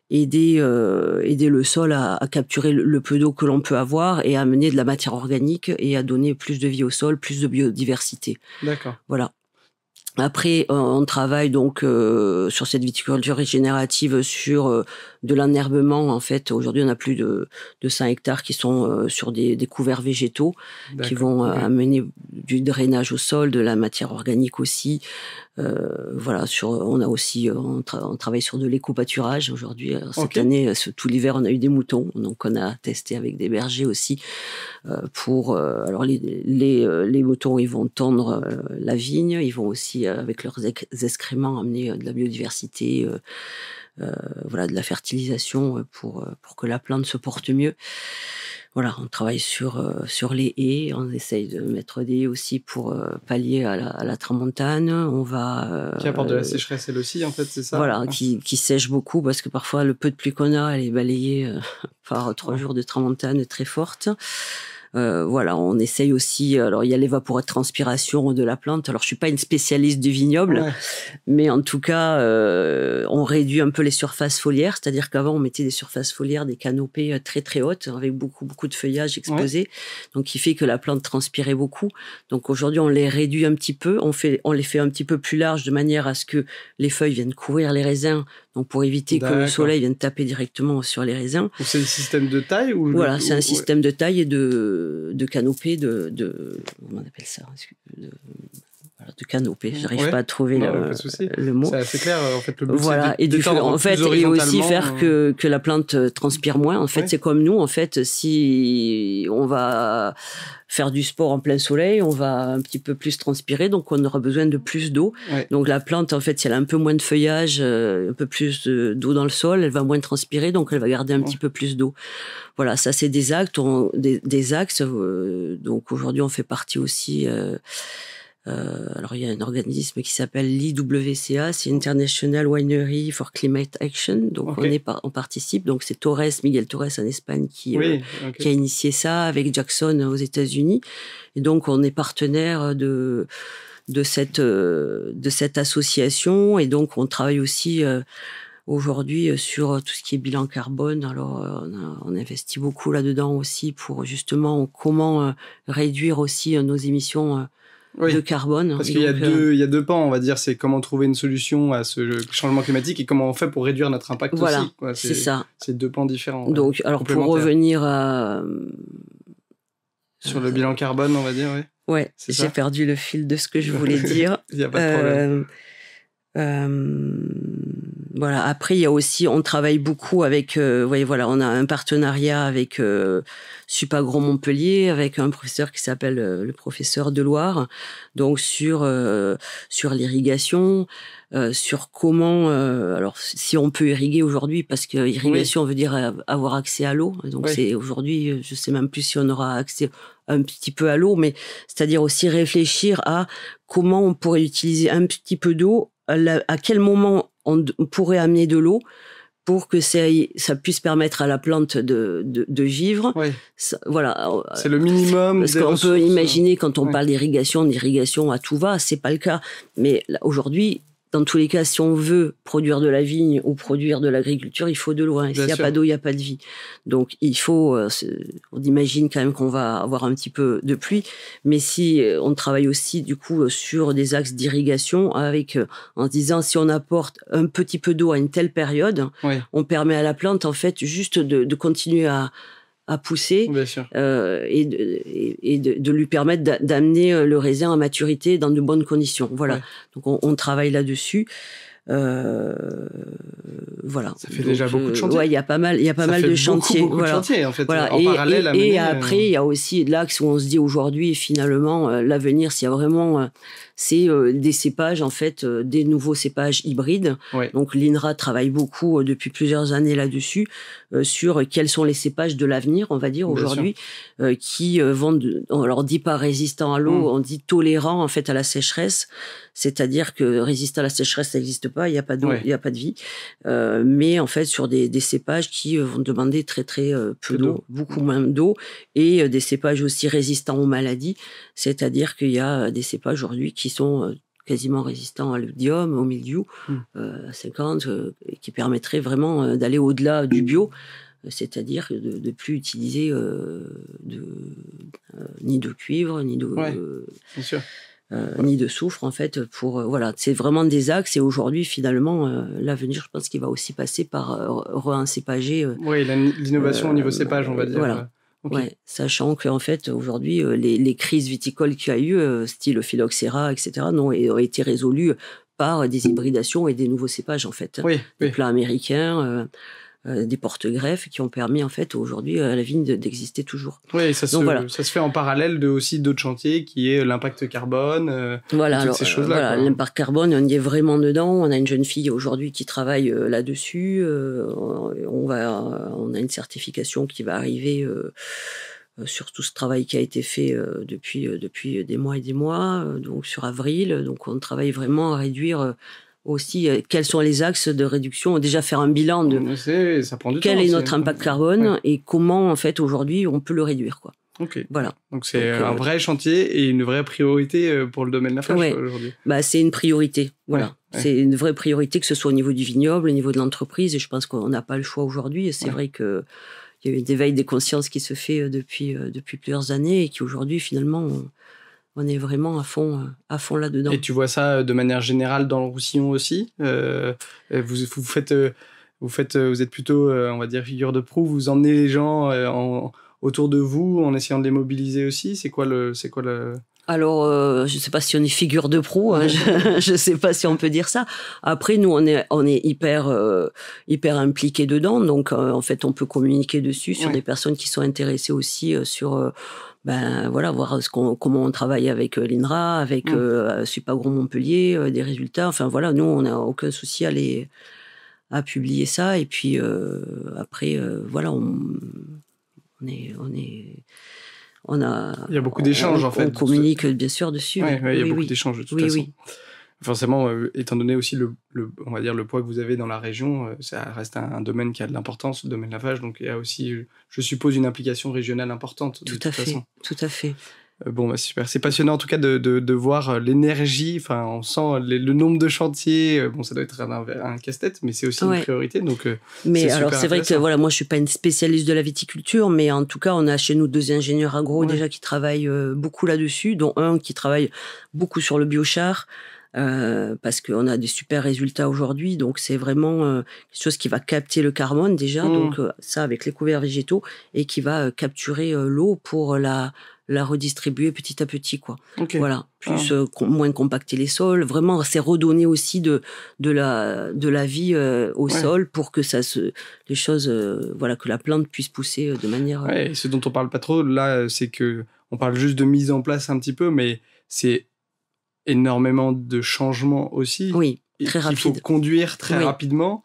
aider le sol à capturer le peu d'eau que l'on peut avoir et à amener de la matière organique et à donner plus de vie au sol, plus de biodiversité. D'accord. Voilà. Après, on travaille donc sur cette viticulture régénérative sur de l'enherbement. En fait, aujourd'hui, on a plus de 100 hectares qui sont sur des couverts végétaux qui vont amener du drainage au sol, de la matière organique aussi. Voilà, on a aussi on travaille sur de l'éco-pâturage aujourd'hui. Cette année, tout l'hiver, on a eu des moutons, donc on a testé avec des bergers aussi pour. Alors les moutons, ils vont tondre la vigne, ils vont aussi avec leurs excréments amener de la biodiversité. Voilà, de la fertilisation pour que la plante se porte mieux. Voilà, on travaille sur les haies, on essaye de mettre des haies aussi pour pallier à la tramontane. On va qui apporte de la sécheresse elle aussi, en fait, c'est ça. Voilà, qui sèche beaucoup parce que parfois le peu de pluie qu'on a, elle est balayée par 3 jours de tramontane très forte. Voilà, on essaye aussi. Alors, il y a l'évapotranspiration de la plante. Alors, je suis pas une spécialiste du vignoble, mais en tout cas, on réduit un peu les surfaces foliaires. C'est-à-dire qu'avant, on mettait des surfaces foliaires, des canopées très très hautes, avec beaucoup de feuillage exposé, donc qui fait que la plante transpirait beaucoup. Donc aujourd'hui, on les réduit un petit peu. On les fait un petit peu plus larges de manière à ce que les feuilles viennent couvrir les raisins. Donc pour éviter que le soleil vienne taper directement sur les raisins. Donc c'est un système de taille ou Voilà, c'est un système de taille et de canopée, comment on appelle ça, de canopée. J'arrive pas à trouver le mot. C'est assez clair, en fait, le but. Voilà, et aussi faire que la plante transpire moins. En fait, c'est comme nous. En fait, si on va faire du sport en plein soleil, on va un petit peu plus transpirer, donc on aura besoin de plus d'eau. Donc la plante, en fait, si elle a un peu moins de feuillage, un peu plus d'eau dans le sol, elle va moins transpirer, donc elle va garder un petit peu plus d'eau. Voilà, ça c'est des axes. Donc aujourd'hui, on fait partie aussi. Alors il y a un organisme qui s'appelle l'IWCA, c'est International Winery for Climate Action. Donc on participe. Donc c'est Miguel Torres en Espagne qui a initié ça avec Jackson aux États-Unis. Et donc on est partenaire de cette association. Et donc on travaille aussi aujourd'hui sur tout ce qui est bilan carbone. Alors on investit beaucoup là-dedans aussi pour justement comment réduire aussi nos émissions de carbone. Parce qu'il y a deux pans, on va dire, c'est comment trouver une solution à ce changement climatique et comment on fait pour réduire notre impact aussi. Quoi. C'est ça. C'est 2 pans différents. Donc, alors pour revenir sur le bilan carbone, on va dire, j'ai perdu le fil de ce que je voulais dire. Il n'y a pas de problème. Voilà. Après, il y a aussi, on travaille beaucoup avec, on a un partenariat avec Supagro Montpellier, avec un professeur qui s'appelle le professeur Deloire, donc sur l'irrigation, sur comment, alors si on peut irriguer aujourd'hui, parce que irrigation veut dire avoir accès à l'eau. Donc c'est aujourd'hui, je sais même plus si on aura accès un petit peu à l'eau, mais c'est-à-dire aussi réfléchir à comment on pourrait utiliser un petit peu d'eau, à quel moment on pourrait amener de l'eau pour que ça puisse permettre à la plante de vivre. Voilà. C'est le minimum. Parce qu'on peut imaginer, quand on parle d'irrigation à tout va, c'est pas le cas. Mais aujourd'hui, dans tous les cas, si on veut produire de la vigne ou produire de l'agriculture, il faut de l'eau. Et s'il n'y a pas d'eau, il n'y a pas de vie. Donc, il faut, on imagine quand même qu'on va avoir un petit peu de pluie. Mais si on travaille aussi, du coup, sur des axes d'irrigation avec, en se disant, si on apporte un petit peu d'eau à une telle période, on permet à la plante, en fait, juste de continuer à pousser et de lui permettre d'amener le raisin à maturité dans de bonnes conditions. Voilà. Donc, on travaille là-dessus. Voilà. Ça fait déjà beaucoup de chantiers. Ouais, il y a pas mal de chantiers. Beaucoup de chantiers, en fait. Voilà. En parallèle à mener. Et après, il y a aussi l'axe où on se dit aujourd'hui, finalement, l'avenir, s'il y a vraiment, c'est des cépages, en fait, des nouveaux cépages hybrides. Donc, l'INRA travaille beaucoup depuis plusieurs années là-dessus, sur quels sont les cépages de l'avenir, on va dire, aujourd'hui, qui vont, on leur dit pas résistant à l'eau, on dit tolérant, en fait, à la sécheresse. C'est-à-dire que résistant à la sécheresse, ça n'existe pas, il n'y a pas d'eau, il n'y a pas de vie. Mais en fait, sur des cépages qui vont demander très très peu d'eau, beaucoup moins d'eau, et des cépages aussi résistants aux maladies. C'est-à-dire qu'il y a des cépages aujourd'hui qui sont quasiment résistants à l'oïdium, au mildiou, à 50, qui permettraient vraiment d'aller au-delà du bio. C'est-à-dire de ne plus utiliser ni de cuivre, ni de... bien sûr. Ni de soufre, en fait, pour voilà, c'est vraiment des axes. Et aujourd'hui, finalement, l'avenir, je pense qu'il va aussi passer par réencépager. Oui, l'innovation au niveau cépage, on va dire. Voilà. Sachant qu'en fait, aujourd'hui, les crises viticoles qu'il y a eu, style phylloxéra, etc., ont été résolues par des hybridations et des nouveaux cépages, en fait. Des plats américains. Des porte-greffes qui ont permis en fait aujourd'hui à la vigne d'exister toujours. Oui, ça se fait en parallèle de aussi d'autres chantiers qui est l'impact carbone. Toutes ces choses-là. L'impact carbone, on y est vraiment dedans. On a une jeune fille aujourd'hui qui travaille là-dessus. On a une certification qui va arriver sur tout ce travail qui a été fait depuis des mois et des mois. Donc sur avril, donc on travaille vraiment à réduire. Aussi, quels sont les axes de réduction, déjà faire un bilan de ça prend du quel temps est notre impact carbone et comment en fait aujourd'hui on peut le réduire, quoi. Voilà. Donc c'est un vrai chantier et une vraie priorité pour le domaine Lafarge aujourd'hui. C'est une priorité, voilà. C'est une vraie priorité, que ce soit au niveau du vignoble, au niveau de l'entreprise, et je pense qu'on n'a pas le choix aujourd'hui. Et c'est vrai que il y a eu un éveil des consciences qui se fait depuis plusieurs années et qui aujourd'hui finalement on est vraiment à fond là-dedans. Et tu vois ça de manière générale dans le Roussillon aussi. Vous êtes plutôt, on va dire, figure de proue. Vous emmenez les gens autour de vous en essayant de les mobiliser aussi. C'est quoi le... Alors, je ne sais pas si on est figure de proue. Hein, je ne sais pas si on peut dire ça. Après, nous, on est hyper impliqués dedans. Donc, en fait, on peut communiquer dessus sur des personnes qui sont intéressées aussi sur... voir comment on travaille avec l'INRA, avec Supagro Montpellier, des résultats. Enfin voilà, nous on n'a aucun souci à publier ça. Et puis après, voilà, il y a beaucoup d'échanges en fait. On communique bien sûr dessus. Il y a beaucoup d'échanges de toute façon. Forcément, étant donné aussi on va dire le poids que vous avez dans la région, ça reste un domaine qui a de l'importance, le domaine Lafarge, donc il y a aussi, je suppose, une implication régionale importante. Tout à fait. Super. C'est passionnant en tout cas de voir l'énergie, enfin on sent le nombre de chantiers, ça doit être un casse-tête, mais c'est aussi une priorité. Donc, mais alors c'est vrai que voilà, moi je suis pas une spécialiste de la viticulture, mais en tout cas on a chez nous 2 ingénieurs agro déjà qui travaillent beaucoup là-dessus, dont un qui travaille beaucoup sur le biochar. Parce qu'on a des super résultats aujourd'hui, donc c'est vraiment quelque chose qui va capter le carbone déjà, donc ça avec les couverts végétaux, et qui va capturer l'eau pour la redistribuer petit à petit, quoi. Voilà, plus moins compacter les sols, vraiment c'est redonner aussi de la vie au sol pour que les choses que la plante puisse pousser de manière et ce dont on parle pas trop là, c'est que on parle juste de mise en place un petit peu, mais c'est énormément de changements aussi. Très rapide. Il faut conduire très rapidement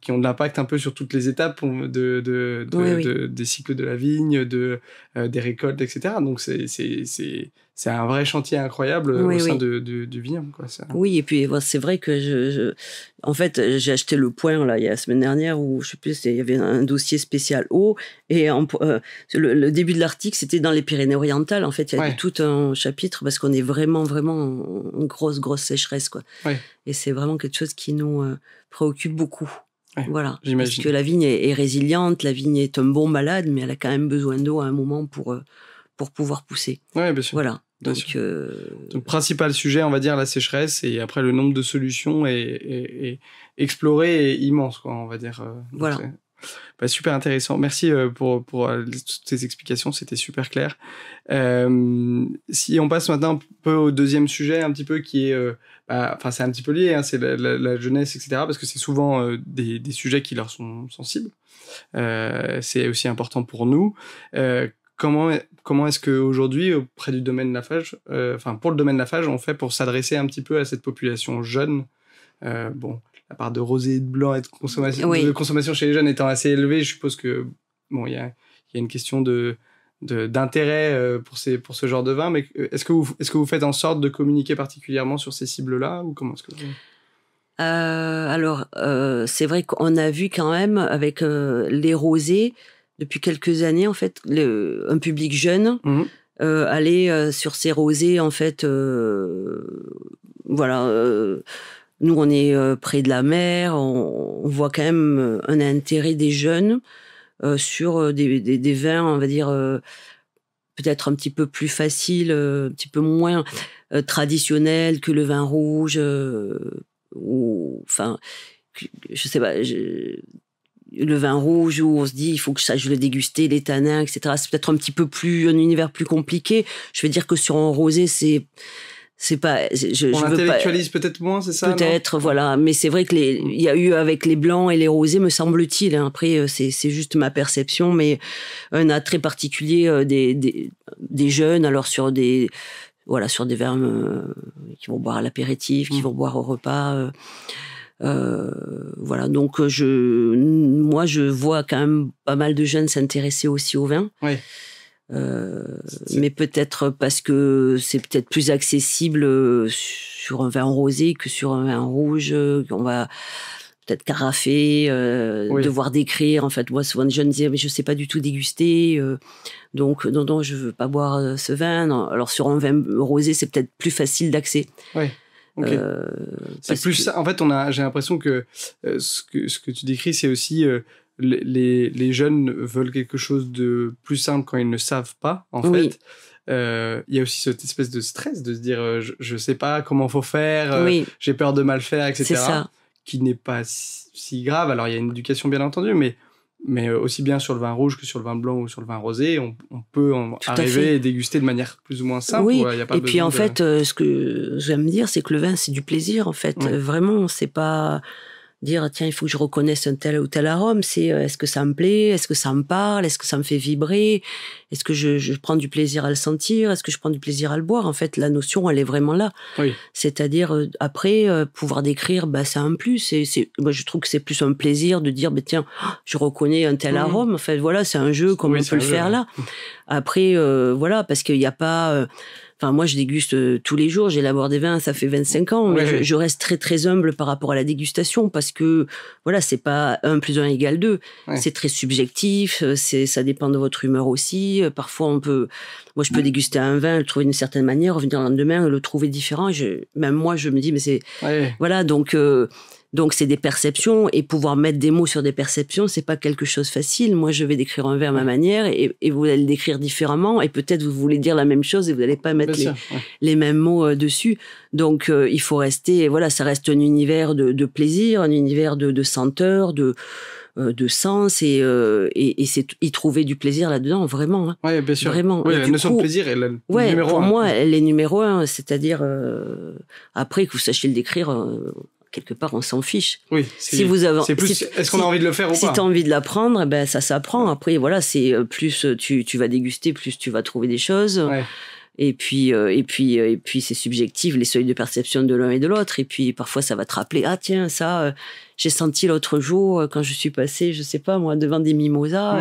qui ont de l'impact un peu sur toutes les étapes des cycles de la vigne, des récoltes, etc. Donc c'est c'est un vrai chantier incroyable au sein du vignoble, quoi. Ça. Oui, et puis c'est vrai que en fait, j'ai acheté Le Point là il y a la semaine dernière où je sais plus, il y avait un dossier spécial eau et le début de l'article c'était dans les Pyrénées-Orientales. En fait, il y a tout un chapitre parce qu'on est vraiment en grosse sécheresse, quoi. Ouais. Et c'est vraiment quelque chose qui nous préoccupe beaucoup. Ouais, voilà, j'imagine. parce que la vigne est résiliente, la vigne est un bon malade, mais elle a quand même besoin d'eau à un moment pour pouvoir pousser. Ouais, bien sûr. Voilà. Donc, principal sujet, on va dire, la sécheresse, et après, le nombre de solutions est exploré et immense, quoi, on va dire. Voilà. Super intéressant. Merci pour toutes ces explications, c'était super clair. Si on passe maintenant un peu au deuxième sujet, un petit peu, qui est... c'est un petit peu lié, hein, c'est la jeunesse, etc., parce que c'est souvent des sujets qui leur sont sensibles. C'est aussi important pour nous. Comment est-ce qu'aujourd'hui, auprès du domaine Lafarge, pour le domaine Lafarge, on fait pour s'adresser un petit peu à cette population jeune? La part de rosé et de blanc et de consommation chez les jeunes étant assez élevée, je suppose que il y a une question d'intérêt pour ce genre de vin, mais est-ce que vous faites en sorte de communiquer particulièrement sur ces cibles-là, ou comment est-ce que vous... Alors, c'est vrai qu'on a vu quand même avec les rosés, depuis quelques années, en fait, un public jeune aller sur ces rosés, en fait, nous, on est près de la mer, on voit quand même un intérêt des jeunes sur des vins, on va dire, peut-être un petit peu plus faciles, un petit peu moins traditionnels que le vin rouge, je sais pas... le vin rouge où on se dit il faut que je le déguster, les tanins, etc. C'est peut-être un univers plus compliqué. Je veux dire que sur un rosé, c'est pas... on l'intellectualise peut-être moins, c'est ça? Peut-être, voilà. Mais c'est vrai il y a eu avec les blancs et les rosés, me semble-t-il. Après, c'est juste ma perception, mais un attrait particulier des jeunes, alors sur des vins qui vont boire à l'apéritif, qui vont boire au repas. Donc moi je vois quand même pas mal de jeunes s'intéresser aussi au vin. Oui. Mais peut-être parce que c'est peut-être plus accessible sur un vin rosé que sur un vin rouge qu'on va peut-être carafer, devoir décrire. En fait, moi souvent les jeunes disaient mais je sais pas du tout déguster, donc non je veux pas boire ce vin. Non. Alors sur un vin rosé c'est peut-être plus facile d'accès. Oui. Okay. C'est plus ça. En fait, j'ai l'impression que ce que tu décris, c'est aussi les jeunes veulent quelque chose de plus simple quand ils ne savent pas. En fait, il y a aussi cette espèce de stress de se dire je sais pas comment faut faire, j'ai peur de mal faire, etc. C'est ça. Qui n'est pas si grave. Alors il y a une éducation bien entendu, mais aussi bien sur le vin rouge que sur le vin blanc ou sur le vin rosé, on peut arriver et déguster de manière plus ou moins simple. Oui, et puis en fait, ce que j'aime dire, c'est que le vin, c'est du plaisir, en fait. Oui. Vraiment, c'est pas dire, tiens, il faut que je reconnaisse un tel ou tel arôme. C'est, est-ce que ça me plaît? Est-ce que ça me parle? Est-ce que ça me fait vibrer? Est-ce que je prends du plaisir à le sentir? Est-ce que je prends du plaisir à le boire? En fait, la notion, elle est vraiment là. Oui. C'est-à-dire, après, pouvoir décrire, c'est un plus. Moi, je trouve que c'est plus un plaisir de dire, tiens, je reconnais un tel arôme. En fait, voilà, c'est un jeu comme on peut le faire là. Après, parce qu'il n'y a pas... moi, je déguste tous les jours. J'élabore des vins, ça fait 25 ans. Mais je reste très, très humble par rapport à la dégustation parce que, c'est pas 1 + 1 = 2. Ouais. C'est très subjectif. Ça dépend de votre humeur aussi. Parfois, je peux déguster un vin, le trouver d'une certaine manière, revenir le lendemain, le trouver différent. Même moi, je me dis, mais c'est... Ouais. Voilà, donc c'est des perceptions, et pouvoir mettre des mots sur des perceptions, c'est pas quelque chose de facile. Moi, je vais décrire un vin à ma manière, et vous allez le décrire différemment, et peut-être vous voulez dire la même chose et vous n'allez pas mettre les mêmes mots dessus. Donc il faut rester, ça reste un univers de plaisir, un univers de senteur, de sens, et c'est y trouver du plaisir là-dedans, vraiment. Hein. Oui, bien sûr. Vraiment. Oui, la notion de plaisir est numéro 1. Pour moi, elle est numéro 1, c'est-à-dire après que vous sachiez le décrire. Quelque part, on s'en fiche. Oui, c'est plus. Est-ce qu'on a envie de le faire ou pas? Si tu as envie de l'apprendre, ça s'apprend. Après, c'est plus tu vas déguster, plus tu vas trouver des choses. Ouais. Et puis c'est subjectif, les seuils de perception de l'un et de l'autre. Et puis parfois, ça va te rappeler, ah tiens, ça, j'ai senti l'autre jour quand je suis passée, je sais pas moi, devant des mimosas,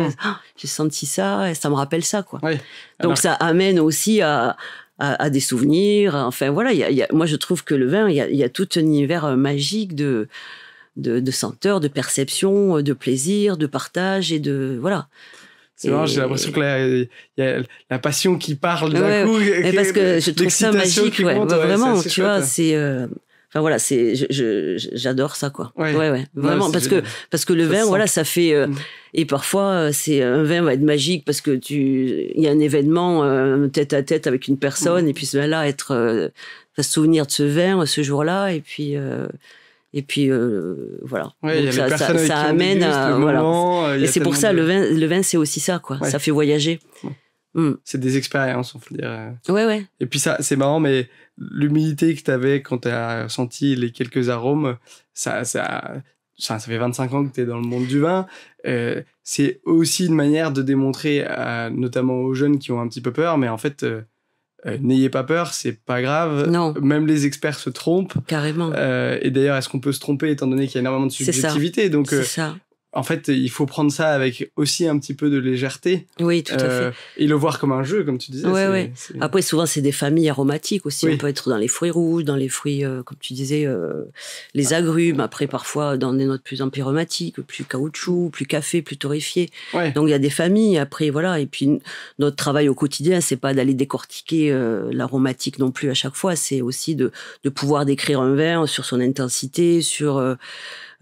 j'ai senti ça, et ça me rappelle ça, quoi. Ouais. Donc ça amène aussi à à des souvenirs. Enfin voilà, moi je trouve que le vin, il y a tout un univers magique de senteur, de perception, de plaisir, de partage et de voilà. C'est marrant, j'ai l'impression que il y a la passion qui parle d'un coup. Mais parce que je trouve ça magique, vraiment, tu vois, c'est. Enfin voilà, j'adore ça quoi. Ouais, vraiment parce que le vin, voilà, ça fait et parfois c'est un vin va être magique parce que il y a un événement tête à tête avec une personne et puis ce vin-là être se souvenir de ce vin ce jour-là et puis voilà. Ouais, donc ça amène à voilà. Et c'est pour ça le vin c'est aussi ça quoi. Ouais. Ça fait voyager. C'est des expériences, on peut dire. Ouais. Et puis ça, c'est marrant, mais l'humilité que tu avais quand tu as senti les quelques arômes, ça fait 25 ans que tu es dans le monde du vin. C'est aussi une manière de démontrer, notamment aux jeunes qui ont un petit peu peur, mais en fait, n'ayez pas peur, c'est pas grave. Non. Même les experts se trompent. Carrément. Et d'ailleurs, est-ce qu'on peut se tromper étant donné qu'il y a énormément de subjectivité? Donc, c'est ça. En fait, il faut prendre ça avec aussi un petit peu de légèreté. Oui, tout à fait. Et le voir comme un jeu, comme tu disais. Ouais. Après, souvent, c'est des familles aromatiques aussi. Oui. On peut être dans les fruits rouges, dans les fruits, comme tu disais, les agrumes. Après, parfois, dans des notes plus empyromatiques, plus caoutchouc, plus café, plus torréfié. Ouais. Donc, il y a des familles. Après, voilà. Et puis, notre travail au quotidien, c'est pas d'aller décortiquer l'aromatique non plus à chaque fois. C'est aussi de pouvoir décrire un vin sur son intensité, sur...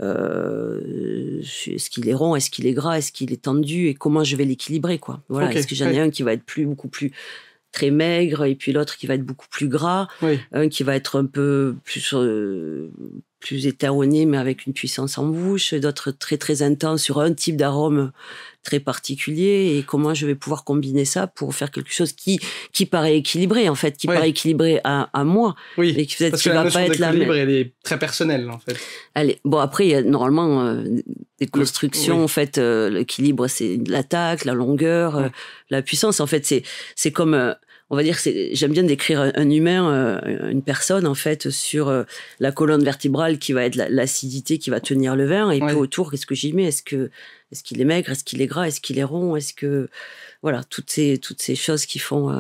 est-ce qu'il est rond, est-ce qu'il est gras, est-ce qu'il est tendu et comment je vais l'équilibrer quoi. Voilà, okay. Est-ce que j'en ai un qui va être beaucoup plus très maigre et puis l'autre qui va être beaucoup plus gras, un qui va être un peu plus étalonné mais avec une puissance en bouche, d'autres très très intenses sur un type d'arôme très particulier et comment je vais pouvoir combiner ça pour faire quelque chose qui paraît équilibré en fait, qui paraît équilibré à moi. Oui, et qui parce que la notion d'équilibre elle est très personnelle en fait. Allez, bon après il y a normalement des constructions en fait, l'équilibre c'est l'attaque, la longueur, la puissance en fait c'est comme on va dire j'aime bien décrire un humain, une personne en fait sur la colonne vertébrale qui va être l'acidité qui va tenir le vin et puis autour qu'est-ce que j'y mets, est-ce qu'il est maigre, est-ce qu'il est gras, est-ce qu'il est rond, est-ce que voilà toutes ces choses qui font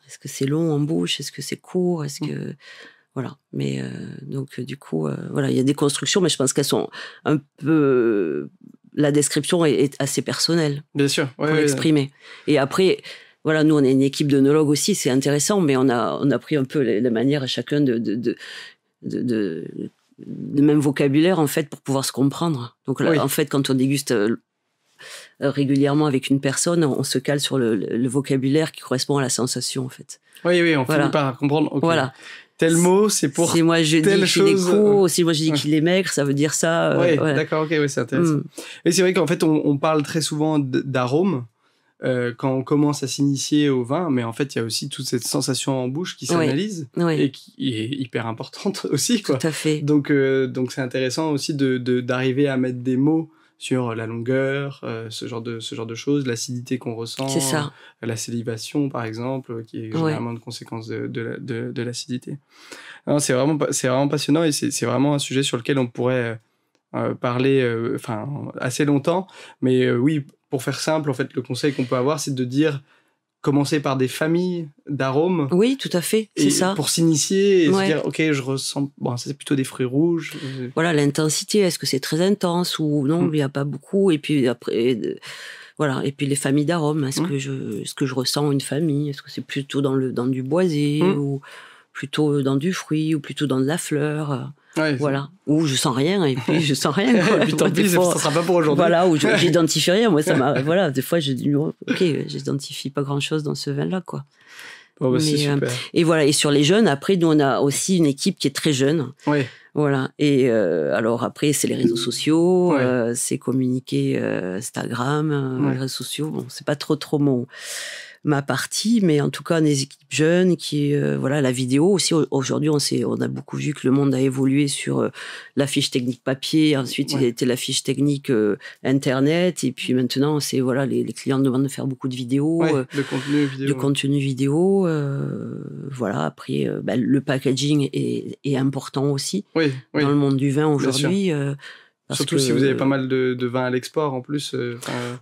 est-ce que c'est long en bouche, est-ce que c'est court, est-ce que voilà, mais donc du coup voilà, il y a des constructions mais je pense qu'elles sont un peu la description est assez personnelle. Bien sûr, pour l'exprimer. Et après voilà, nous on est une équipe d'œnologues aussi, c'est intéressant, mais on a pris un peu la manière à chacun de même vocabulaire en fait pour pouvoir se comprendre. Donc là, en fait, quand on déguste régulièrement avec une personne, on se cale sur le vocabulaire qui correspond à la sensation en fait. Oui, on finit par comprendre. Okay. Voilà. Tel mot, c'est pour si moi je dis qu'il est court, si moi je dis qu'il est maigre, ça veut dire ça. Voilà. D'accord, ok, c'est intéressant. Et c'est vrai qu'en fait, on parle très souvent d'arômes. Quand on commence à s'initier au vin, mais en fait, il y a aussi toute cette sensation en bouche qui s'analyse et qui est hyper importante aussi, quoi. Tout à fait. Donc c'est intéressant aussi d'arriver à mettre des mots sur la longueur, ce genre de choses, l'acidité qu'on ressent, la salivation, par exemple, qui est généralement une conséquence de l'acidité. Non, c'est vraiment passionnant et c'est vraiment un sujet sur lequel on pourrait parler assez longtemps, mais oui, pour faire simple, en fait, le conseil qu'on peut avoir, c'est de dire commencer par des familles d'arômes. Oui, tout à fait, c'est ça. Pour s'initier et se dire, ok, je ressens, bon, ça c'est plutôt des fruits rouges. Voilà, l'intensité, est-ce que c'est très intense ou non, il n'y a pas beaucoup. Et puis après, voilà, et puis les familles d'arômes, est-ce que je ressens une famille, est-ce que c'est plutôt dans du boisé ou plutôt dans du fruit ou plutôt dans de la fleur. Voilà, ou je sens rien et puis je sens rien quoi. Et puis tant pis, ça sera pas pour aujourd'hui. Voilà, ou j'identifie rien, moi ça m'a voilà, des fois je dis OK, j'identifie pas grand-chose dans ce vin là quoi. Oh, c'est super. Et voilà, et sur les jeunes, après nous on a aussi une équipe qui est très jeune. Oui. Voilà, et alors après c'est les réseaux sociaux, c'est communiquer Instagram, les réseaux sociaux, bon, c'est pas trop ma partie, mais en tout cas des équipes jeunes qui voilà, la vidéo aussi aujourd'hui on a beaucoup vu que le monde a évolué sur la fiche technique papier, ensuite il y a été la fiche technique internet et puis maintenant c'est voilà les clients demandent de faire beaucoup de vidéos, de contenu vidéo, voilà, après le packaging est important aussi dans le monde du vin aujourd'hui. Surtout si vous avez pas mal de vins à l'export en plus.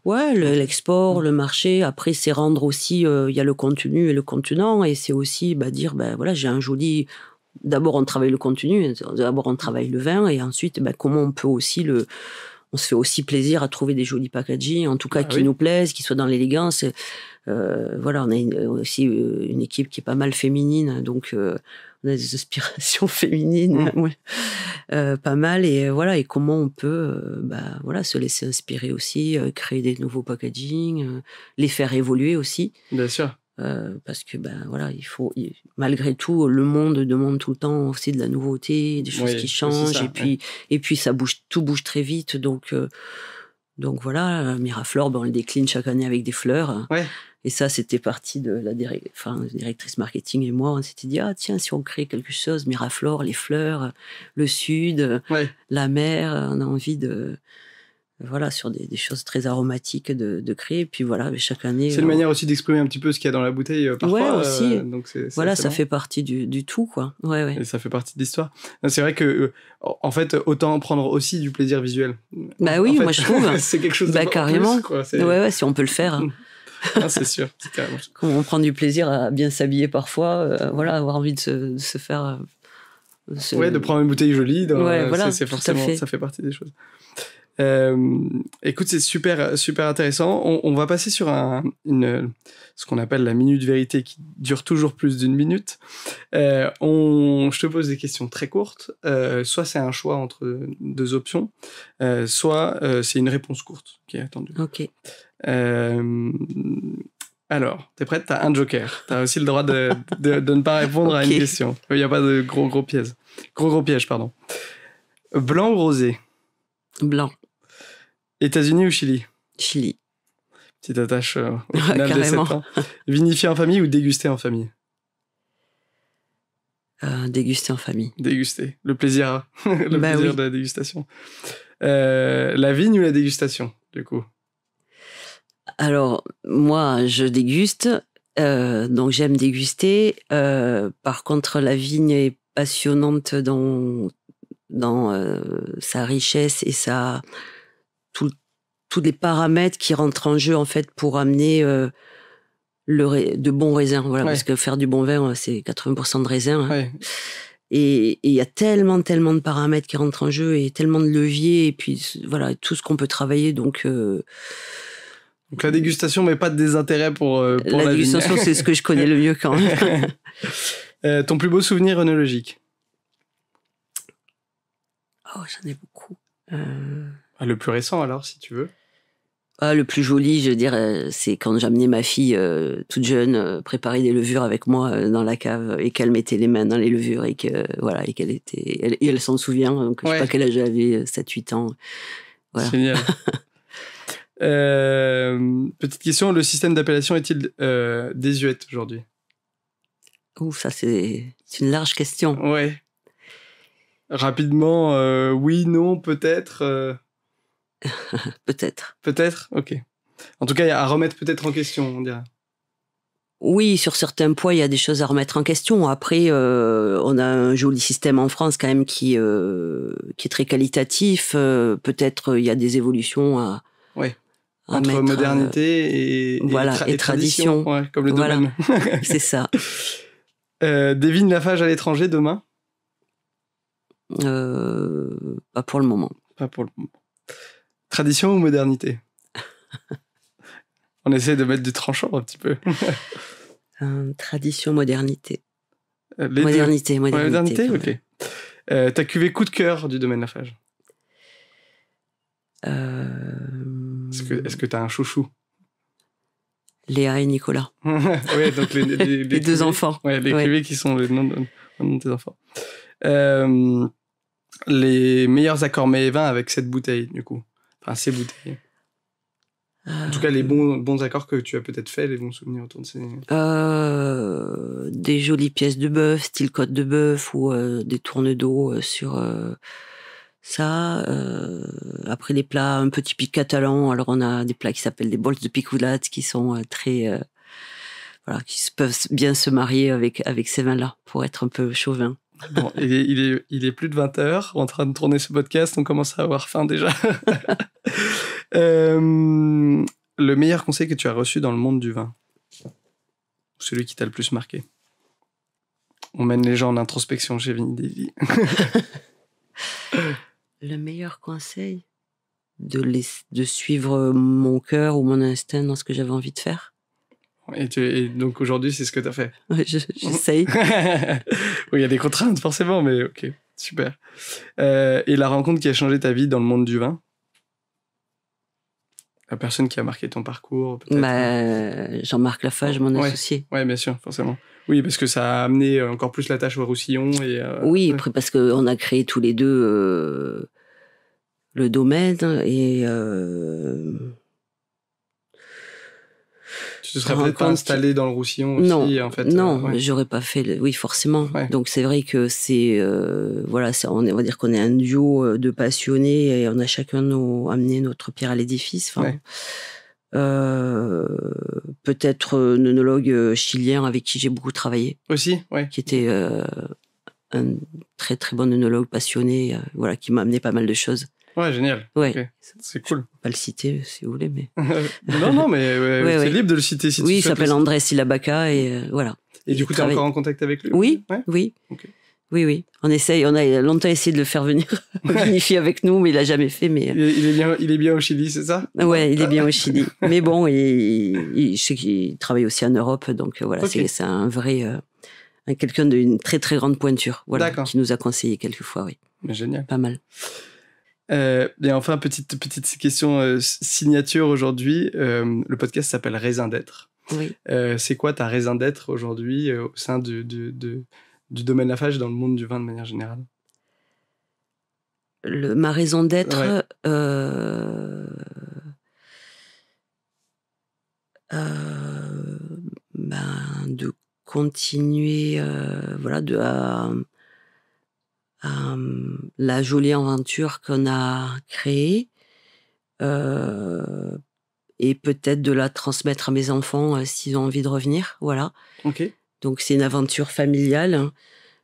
Ouais, l'export, le marché. Après, c'est rendre aussi, il y a le contenu et le contenant. Et c'est aussi dire, voilà, j'ai un joli... D'abord, on travaille le contenu, d'abord, on travaille le vin. Et ensuite, comment on peut aussi on se fait aussi plaisir à trouver des jolis packaging, en tout cas qui nous plaisent, qui soient dans l'élégance. Voilà, on a aussi une équipe qui est pas mal féminine, donc on a des aspirations féminines, pas mal. Et voilà, et comment on peut, voilà, se laisser inspirer aussi, créer des nouveaux packaging, les faire évoluer aussi. Bien sûr. Parce que voilà, malgré tout, le monde demande tout le temps aussi de la nouveauté, des choses qui changent, ça, et puis tout bouge très vite, donc voilà, Miraflore, on le décline chaque année avec des fleurs. Et ça, c'était parti de la directrice marketing et moi, on s'était dit, tiens, si on crée quelque chose, Miraflore, les fleurs, le sud, la mer, on a envie de... Voilà, sur des choses très aromatiques de créer. Puis voilà, chaque année... C'est une manière aussi d'exprimer un petit peu ce qu'il y a dans la bouteille parfois. Ouais, aussi. Donc voilà, ça fait partie du tout, quoi. Ouais. Et ça fait partie de l'histoire. C'est vrai que, en fait, autant prendre aussi du plaisir visuel. Bah oui, moi je trouve. C'est quelque chose de carrément. Plus, quoi. Ouais, si on peut le faire. C'est sûr, c'est carrément. Quand on prend du plaisir à bien s'habiller parfois, voilà, avoir envie de se faire... Ouais, de prendre une bouteille jolie. Voilà, c'est forcément, ça fait partie des choses. Écoute, c'est super intéressant. On va passer sur ce qu'on appelle la minute vérité qui dure toujours plus d'une minute. Je te pose des questions très courtes. Soit c'est un choix entre deux options, soit c'est une réponse courte qui est attendue. Ok. Alors, t'es prête? T'as un joker. T'as aussi le droit de ne pas répondre à une question. Il n'y a pas de gros piège. Gros piège, pardon. Blanc ou rosé? Blanc. États-Unis ou Chili? Chili. Petite attache au final des 7 ans. Vinifier en famille ou déguster en famille? Déguster en famille. Déguster. Le plaisir, plaisir de la dégustation. La vigne ou la dégustation, du coup? Alors, moi, je déguste, donc j'aime déguster. Par contre, la vigne est passionnante dans sa richesse et tous les paramètres qui rentrent en jeu en fait pour amener de bons raisins. Voilà, parce que faire du bon vin, c'est 80% de raisins. Hein. Et il y a tellement de paramètres qui rentrent en jeu et tellement de leviers et puis voilà tout ce qu'on peut travailler. Donc la dégustation, mais pas de désintérêt pour la dégustation, c'est ce que je connais le mieux quand même. Ton plus beau souvenir œnologique? Oh, j'en ai beaucoup. Le plus récent alors, si tu veux. Le plus joli, je veux dire, c'est quand j'amenais ma fille toute jeune préparer des levures avec moi dans la cave et qu'elle mettait les mains dans les levures et qu'elle était... elle s'en souvient, donc je sais pas quel âge elle avait, 7-8 ans. Voilà. Génial. Petite question, le système d'appellation est-il désuet aujourd'hui? Ça c'est une large question. Ouais. Rapidement, oui, non, peut-être. Peut-être. Peut-être, ok. En tout cas, il y a à remettre peut-être en question, on dirait. Oui, sur certains points, il y a des choses à remettre en question. Après, on a un joli système en France quand même qui est très qualitatif. Peut-être il y a des évolutions à entre mettre, modernité et tradition. Ouais, comme le domaine. C'est ça. Des vignes Lafarge à l'étranger demain? Pas pour le moment. Pas pour le moment. Tradition ou modernité? On essaie de mettre du tranchant un petit peu. Tradition, modernité. Modernité, modernité, ok. Ta cuvée coup de cœur du domaine Lafarge? Est-ce que tu as un chouchou? Léa et Nicolas. Oui, donc les deux enfants. Ouais, les cuvées qui sont les noms de tes enfants. Les meilleurs accords mets et vins avec cette bouteille, du coup. Enfin, ces bouteilles. En tout cas, les bons accords que tu as peut-être fait, les bons souvenirs autour de ces... Des jolies pièces de bœuf, style côte de bœuf, ou des tournes d'eau sur ça. Après, les plats un peu typiques catalans. Alors, on a des plats qui s'appellent des bols de picoulades, qui sont qui peuvent bien se marier avec ces vins-là, pour être un peu chauvin. Bon, il est plus de 20h, en train de tourner ce podcast, on commence à avoir faim déjà. Le meilleur conseil que tu as reçu dans le monde du vin? Celui qui t'a le plus marqué? On mène les gens en introspection chez Vinny Davy. Le meilleur conseil? De suivre mon cœur ou mon instinct dans ce que j'avais envie de faire. Et donc aujourd'hui, c'est ce que tu as fait? Ouais, j'essaye. Oui, il y a des contraintes forcément, mais ok, super. Et la rencontre qui a changé ta vie dans le monde du vin? La personne qui a marqué ton parcours, peut-être? Jean-Marc Lafage, mon associé. Oui, bien sûr, forcément. Oui, parce que ça a amené encore plus la tâche au Roussillon. Oui, après, parce qu'on a créé tous les deux le domaine et... Tu te serais peut-être pas installé dans le Roussillon aussi, non, en fait. Non, j'aurais pas fait... Oui, forcément. Ouais. Donc c'est vrai que c'est... voilà, on va dire qu'on est un duo de passionnés et on a chacun amené notre pierre à l'édifice. Enfin, peut-être un œnologue chilien avec qui j'ai beaucoup travaillé. Aussi, ouais. Qui était un très très bon œnologue passionné, voilà, qui m'a amené pas mal de choses. Ouais, génial. Ouais. Okay. C'est cool. Je peux pas le citer si vous voulez, mais... non, mais c'est libre de le citer si tu veux. Oui, il s'appelle André Silabaca et voilà. Et du coup, tu es encore en contact avec lui? Oui, oui. Okay. Oui. On a longtemps essayé de le faire venir vinifier avec nous, mais il a jamais fait. Mais il est bien au Chili, c'est ça? Ouais, il est bien au Chili. Mais bon, je sais qu'il travaille aussi en Europe, donc voilà, okay. C'est un vrai... quelqu'un d'une très très grande pointure, voilà, qui nous a conseillé quelquefois, oui. Mais génial. Pas mal. Et enfin, petite question signature aujourd'hui. Le podcast s'appelle Raisin d'être. Oui. C'est quoi ta raison d'être aujourd'hui au sein du domaine Lafage dans le monde du vin de manière générale? Ma raison d'être, de continuer, voilà, la jolie aventure qu'on a créée, et peut-être de la transmettre à mes enfants s'ils ont envie de revenir, voilà. Okay. Donc c'est une aventure familiale, hein.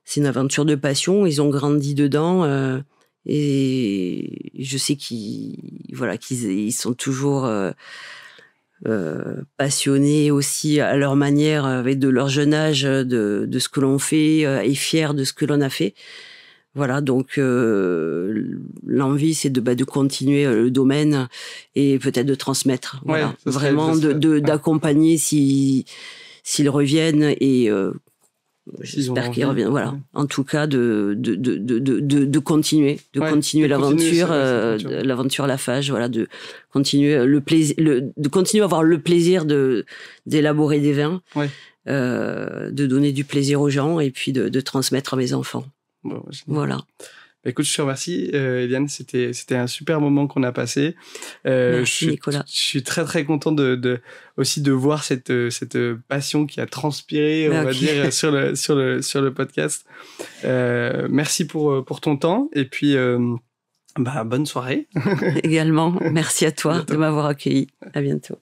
C'est une aventure de passion, ils ont grandi dedans, et je sais qu'ils sont toujours passionnés aussi à leur manière, avec de leur jeune âge, de ce que l'on fait, et fiers de ce que l'on a fait. Voilà, donc l'envie, c'est de continuer le domaine et peut-être de transmettre. Ouais, voilà. Vraiment d'accompagner s'ils reviennent et j'espère qu'ils reviennent. Voilà. Ouais. En tout cas, de continuer, continuer l'aventure, l'aventure Lafage. Voilà, de continuer de continuer à avoir le plaisir d'élaborer des vins, de donner du plaisir aux gens et puis de transmettre à mes enfants. Bon, voilà. Bah, écoute, je te remercie, Eliane. C'était un super moment qu'on a passé. Merci, Nicolas. Je suis très très content aussi de voir cette passion qui a transpiré, on va dire, sur le podcast. Merci pour ton temps et puis bonne soirée. Également, merci à toi de m'avoir accueilli. À bientôt.